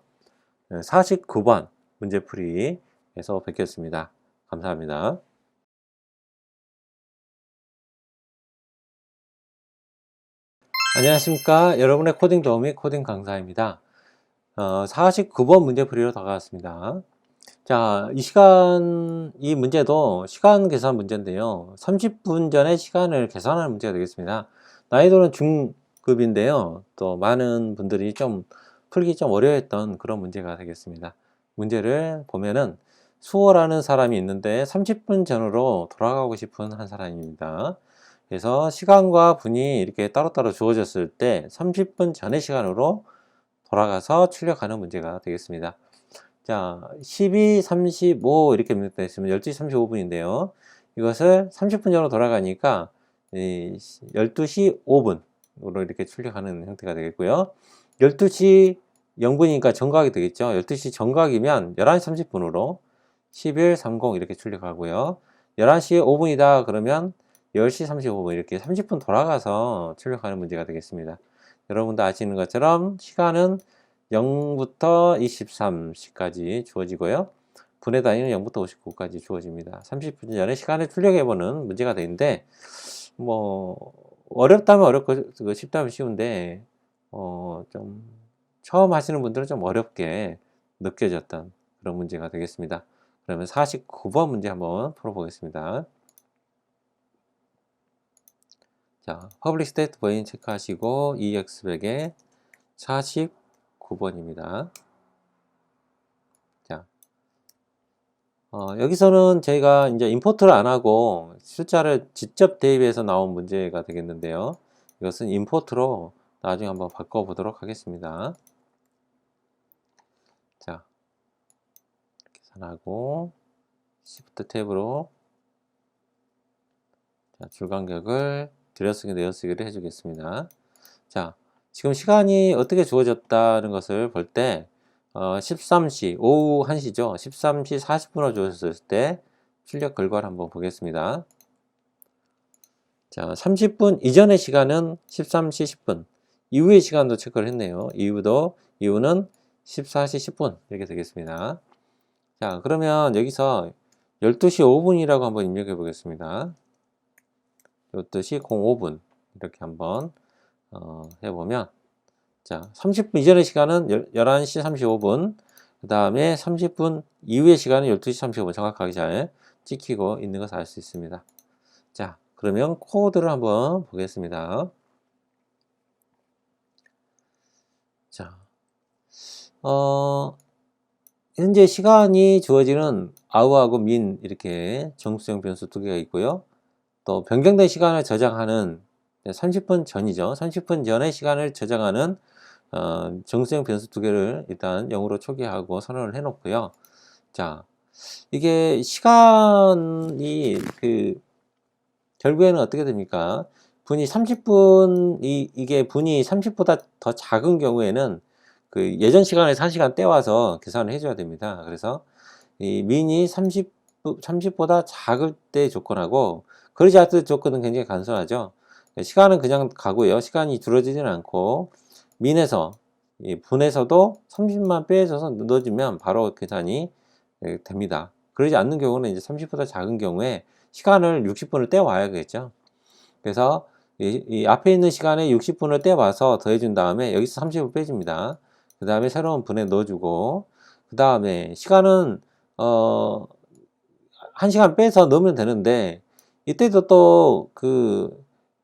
49번 문제 풀이에서 뵙겠습니다. 감사합니다. 안녕하십니까. 여러분의 코딩 도우미 코딩 강사입니다. 49번 문제풀이로 다가왔습니다. 자, 이 문제도 시간 계산 문제인데요. 30분 전에 시간을 계산하는 문제가 되겠습니다. 난이도는 중급인데요. 또 많은 분들이 좀 풀기 좀 어려워했던 그런 문제가 되겠습니다. 문제를 보면은 수호라는 사람이 있는데 30분 전으로 돌아가고 싶은 한 사람입니다. 그래서 시간과 분이 이렇게 따로따로 주어졌을 때 30분 전의 시간으로 돌아가서 출력하는 문제가 되겠습니다. 자, 12, 35 이렇게 입력되어 있으면 12시 35분인데요. 이것을 30분 전으로 돌아가니까 12시 5분으로 이렇게 출력하는 형태가 되겠고요. 12시 0분이니까 정각이 되겠죠. 12시 정각이면 11시 30분으로 11, 30 이렇게 출력하고요. 11시 5분이다 그러면 10시 35분 이렇게 30분 돌아가서 출력하는 문제가 되겠습니다. 여러분도 아시는 것처럼 시간은 0부터 23시까지 주어지고요. 분의 단위는 0부터 59까지 주어집니다. 30분 전에 시간을 출력해보는 문제가 되는데 뭐 어렵다면 어렵고 쉽다면 쉬운데 좀 처음 하시는 분들은 좀 어렵게 느껴졌던 그런 문제가 되겠습니다. 그러면 49번 문제 한번 풀어보겠습니다. 자, public state void 체크하시고 EX100에 49번입니다. 자, 여기서는 저희가 이제 임포트를 안 하고 숫자를 직접 대입해서 나온 문제가 되겠는데요. 이것은 임포트로 나중에 한번 바꿔보도록 하겠습니다. 자, 계산하고 Shift 탭으로 자, 줄간격을 들여쓰기 내어쓰기를 해주겠습니다. 자, 지금 시간이 어떻게 주어졌다는 것을 볼 때 13시, 오후 1시죠. 13시 40분으로 주어졌을 때 출력 결과를 한번 보겠습니다. 자, 30분 이전의 시간은 13시 10분. 이후의 시간도 체크를 했네요. 이후는 14시 10분 이렇게 되겠습니다. 자, 그러면 여기서 12시 5분이라고 한번 입력해 보겠습니다. 12시 05분 이렇게 한번 해보면, 자, 30분 이전의 시간은 11시 35분, 그 다음에 30분 이후의 시간은 12시 35분 정확하게 잘 찍히고 있는 것을 알 수 있습니다. 자, 그러면 코드를 한번 보겠습니다. 자, 현재 시간이 주어지는 아우하고 민 이렇게 정수형 변수 두 개가 있고요. 또 변경된 시간을 저장하는 30분 전이죠. 30분 전의 시간을 저장하는 정수형 변수 두 개를 일단 0으로 초기화하고 선언을 해 놓고요. 자, 이게 시간이 결국에는 어떻게 됩니까? 분이 30분, 이게 분이 30보다 더 작은 경우에는 예전 시간에서 1시간 떼와서 계산을 해줘야 됩니다. 그래서 이 민이 30보다 작을 때 조건하고, 그러지 않을 때 조건은 굉장히 간소하죠. 시간은 그냥 가고요. 시간이 줄어들지는 않고, 민에서, 분에서도 30만 빼줘서 넣어주면 바로 계산이 됩니다. 그러지 않는 경우는 이제 30보다 작은 경우에 시간을 60분을 떼와야겠죠. 그래서 이 앞에 있는 시간에 60분을 떼와서 더해준 다음에 여기서 30을 빼줍니다. 그 다음에 새로운 분에 넣어주고, 그 다음에 시간은 1시간 빼서 넣으면 되는데, 이때도 또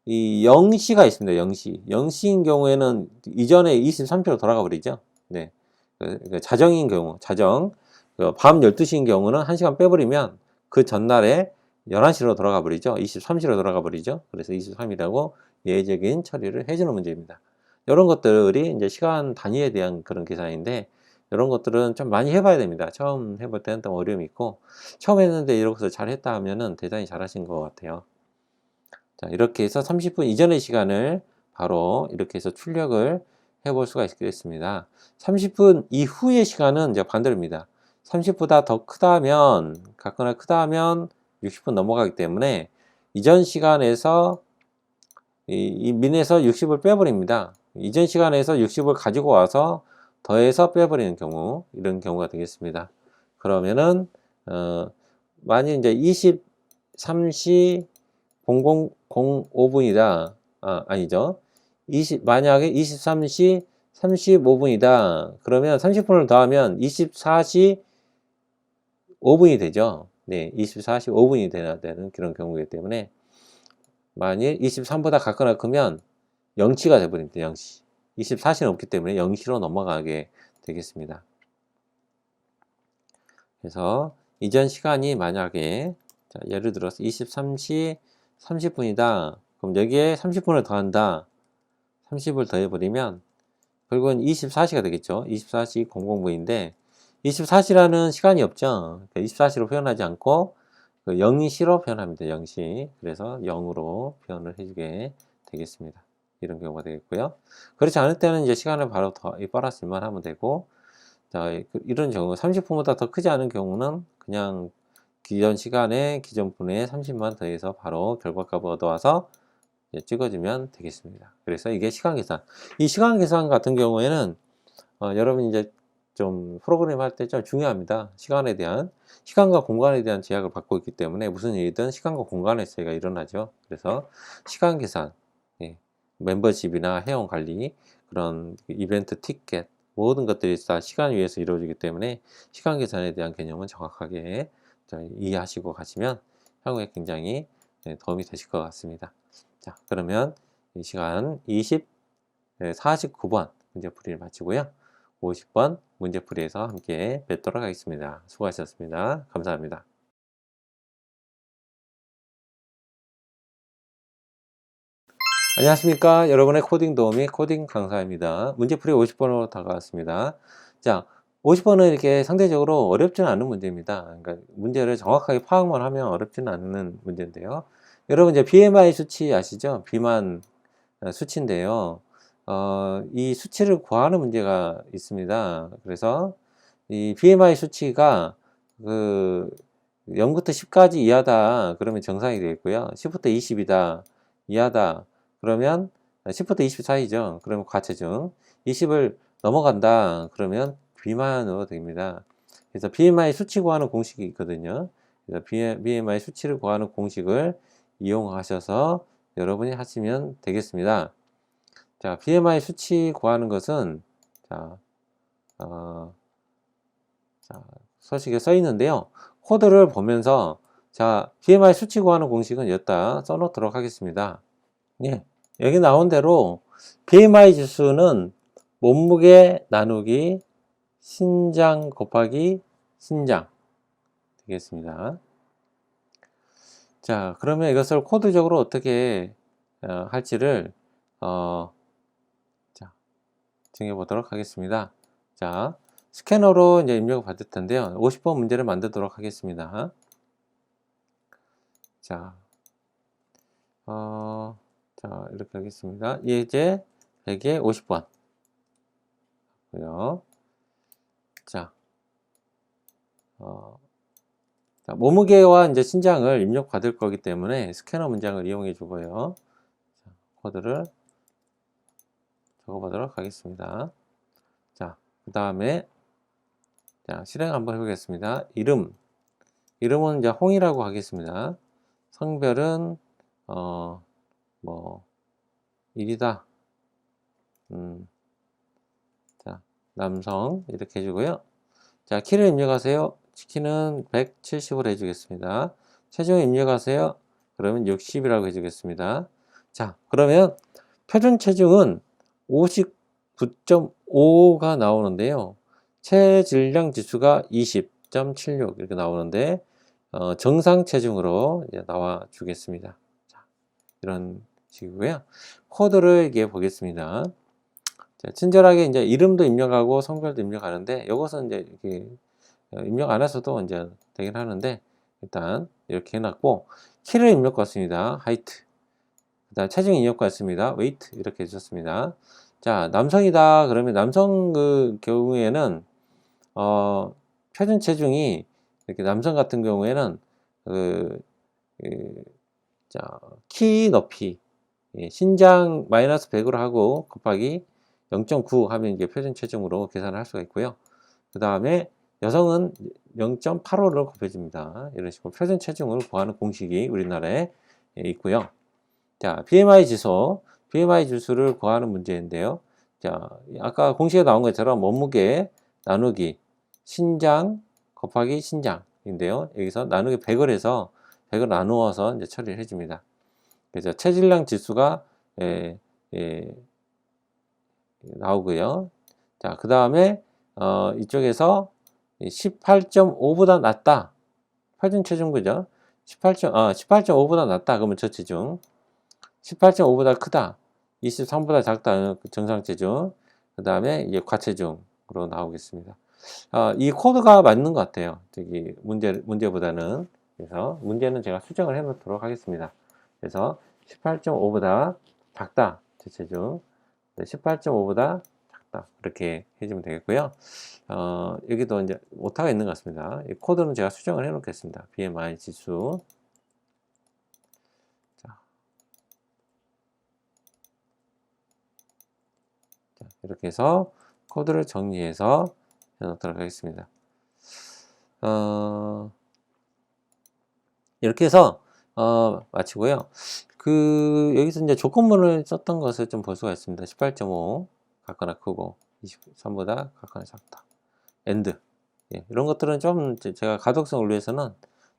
이 0시가 있습니다. 0시. 0시인 경우에는 이전에 23초로 돌아가 버리죠. 네. 자정인 경우, 밤 12시인 경우는 1시간 빼버리면 그 전날에 11시로 돌아가 버리죠. 23시로 돌아가 버리죠. 그래서 23이라고 예외적인 처리를 해주는 문제입니다. 이런 것들이 이제 시간 단위에 대한 그런 계산인데, 이런 것들은 좀 많이 해봐야 됩니다. 처음 해볼 때는 좀 어려움이 있고, 처음 했는데 이렇게 잘 했다 하면은 대단히 잘하신 것 같아요. 자, 이렇게 해서 30분 이전의 시간을 바로 이렇게 해서 출력을 해볼 수가 있겠습니다. 30분 이후의 시간은 이제 반대로입니다. 30보다 더 크다면, 같거나 크다면 60분 넘어가기 때문에 이전 시간에서 이 민에서 60을 빼버립니다. 이전 시간에서 60을 가지고 와서 더해서 빼버리는 경우, 이런 경우가 되겠습니다. 그러면은 만약 이제 23시 0005분이다. 아니죠. 만약에 23시 35분이다. 그러면 30분을 더하면 24시 5분이 되죠. 네, 24시 5분이 되는 그런 경우이기 때문에, 만일 23보다 같거나 크면 0시가 되어버립니다. 0시. 24시는 없기 때문에 0시로 넘어가게 되겠습니다. 그래서 이전 시간이 만약에, 자, 예를 들어서 23시 30분이다. 그럼 여기에 30분을 더한다. 30을 더해버리면 결국은 24시가 되겠죠. 24시 00분인데 24시라는 시간이 없죠. 24시로 표현하지 않고 0시로 표현합니다. 0시. 그래서 0으로 표현을 해주게 되겠습니다. 이런 경우가 되겠고요. 그렇지 않을 때는 이제 시간을 바로 더 플러스만 하면 되고, 자, 이런 경우 30분보다 더 크지 않은 경우는 그냥 기존 시간에 기존 분에 30만 더해서 바로 결과값을 얻어와서 찍어주면 되겠습니다. 그래서 이게 시간 계산. 이 시간 계산 같은 경우에는 여러분 이제 좀 프로그램 할 때 좀 중요합니다. 시간과 공간에 대한 제약을 받고 있기 때문에 무슨 일이든 시간과 공간의 차이가 일어나죠. 그래서 시간 계산, 예, 멤버십이나 회원 관리, 그런 이벤트 티켓, 모든 것들이 다 시간 위에서 이루어지기 때문에 시간 계산에 대한 개념은 정확하게 이해하시고 가시면 향후에 굉장히 도움이 되실 것 같습니다. 자, 그러면 이 시간 49번 문제풀이를 마치고요. 50번 문제풀이에서 함께 뵙도록 하겠습니다. 수고하셨습니다. 감사합니다. 안녕하십니까. 여러분의 코딩 도우미 코딩 강사입니다. 문제풀이 50번으로 다가왔습니다. 자, 50번은 이렇게 상대적으로 어렵지는 않은 문제입니다. 그러니까 문제를 정확하게 파악만 하면 어렵지는 않는 문제인데요. 여러분 이제 BMI 수치 아시죠? 비만 수치인데요. 이 수치를 구하는 문제가 있습니다. 그래서 이 BMI 수치가 0부터 10까지 이하다 그러면 정상이 되겠고요. 10부터 20이다 이하다 그러면 10부터 20 사이죠. 그러면 과체중. 20을 넘어간다 그러면 비만으로 됩니다. 그래서 BMI 수치 구하는 공식이 있거든요. 그래서 BMI 수치를 구하는 공식을 이용하셔서 여러분이 하시면 되겠습니다. 자, BMI 수치 구하는 것은, 자, 어, 자, 서식에 써 있는데요. 코드를 보면서, 자, BMI 수치 구하는 공식은 여기다 써놓도록 하겠습니다. 예, 여기 나온 대로 BMI 지수는 몸무게 나누기 신장 곱하기 신장 되겠습니다. 자, 그러면 이것을 코드적으로 어떻게 할지를 자, 정해 보도록 하겠습니다. 자, 스캐너로 이제 입력을 받을 텐데요. 50번 문제를 만들도록 하겠습니다. 자, 자, 이렇게 하겠습니다. 예제 100에 50번. 자, 자, 몸무게와 이제 신장을 입력받을 거기 때문에 스캐너 문장을 이용해 주고요. 자, 코드를 적어보도록 하겠습니다. 자, 그 다음에 자, 실행 한번 해보겠습니다. 이름은 이제 홍이라고 하겠습니다. 성별은 뭐 일이다. 자, 남성 이렇게 해주고요. 자, 키를 입력하세요. 키는 170으로 해주겠습니다. 체중을 입력하세요. 그러면 60이라고 해주겠습니다. 자, 그러면 표준 체중은 59.5가 나오는데요. 체질량 지수가 20.76 이렇게 나오는데 정상 체중으로 이제 나와 주겠습니다. 자, 이런 식이고요. 코드를 이게 보겠습니다. 자, 친절하게 이제 이름도 입력하고 성별도 입력하는데 이것은 이제 이렇게 입력 안 하셔도 이제 되긴 하는데 일단 이렇게 해놨고 키를 입력했습니다. 하이트. 그다음 체중 입력했습니다. 웨이트 이렇게 해주셨습니다. 자, 남성이다 그러면 남성 그 경우에는 표준 체중이 이렇게 남성 같은 경우에는 자, 키 높이 신장 마이너스 100으로 하고 곱하기 0.9 하면 이제 표준 체중으로 계산을 할 수가 있고요. 그 다음에 여성은 0.85를 곱해줍니다. 이런 식으로 표준 체중을 구하는 공식이 우리나라에 있고요. 자, BMI 지수를 구하는 문제인데요. 자, 아까 공식에 나온 것처럼 몸무게 나누기 신장 곱하기 신장인데요. 여기서 나누기 100을 해서 100을 나누어서 이제 처리를 해줍니다. 그래서 체질량 지수가 나오고요. 자, 그 다음에 이쪽에서 18.5보다 낮다. 표준 체중 그죠? 18.5보다 낮다. 그러면 저체중. 18.5보다 크다. 23보다 작다. 정상 체중. 그 다음에 이제 과체중으로 나오겠습니다. 이 코드가 맞는 것 같아요. 저기 문제보다는. 그래서 문제는 제가 수정을 해 놓도록 하겠습니다. 그래서 18.5보다 작다. 저체중. 18.5보다 작다. 이렇게 해주면 되겠고요. 여기도 이제 오타가 있는 것 같습니다. 이 코드는 제가 수정을 해 놓겠습니다. BMI 지수. 자, 이렇게 해서 코드를 정리해서 해 놓도록 하겠습니다. 이렇게 해서 마치고요. 여기서 이제 조건문을 썼던 것을 좀 볼 수가 있습니다. 18.5 같거나 크고 23보다 같거나 작다. 엔드. 예, 이런 것들은 좀 제가 가독성을 위해서는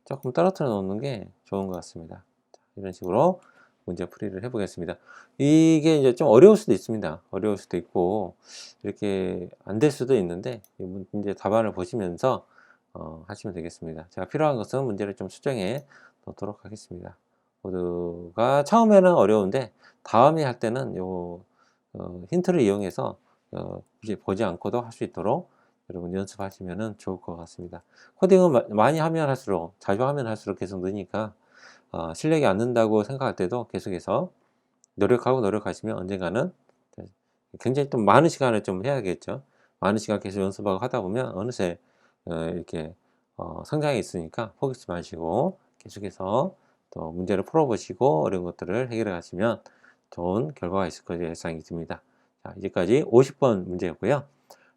조금 떨어뜨려 놓는 게 좋은 것 같습니다. 자, 이런 식으로 문제 풀이를 해보겠습니다. 이게 이제 좀 어려울 수도 있습니다. 어려울 수도 있고 이렇게 안 될 수도 있는데 문제 답안을 보시면서 하시면 되겠습니다. 제가 필요한 것은 문제를 좀 수정해 놓도록 하겠습니다. 모두가 처음에는 어려운데 다음에 할 때는 요 힌트를 이용해서 이제 보지 않고도 할 수 있도록 여러분 연습하시면 좋을 것 같습니다. 코딩은 많이 하면 할수록 자주 하면 할수록 계속 느니까 실력이 안 는다고 생각할 때도 계속해서 노력하시면 언젠가는 굉장히 좀 많은 시간을 좀 해야겠죠. 많은 시간 계속 연습하고 하다 보면 어느새 이렇게 성장이 있으니까 포기하지 마시고 계속해서 또 문제를 풀어보시고 어려운 것들을 해결해 가시면 좋은 결과가 있을 것이라 예상이 듭니다. 자, 이제까지 50번 문제였고요.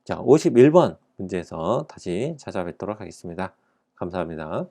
자, 51번 문제에서 다시 찾아뵙도록 하겠습니다. 감사합니다.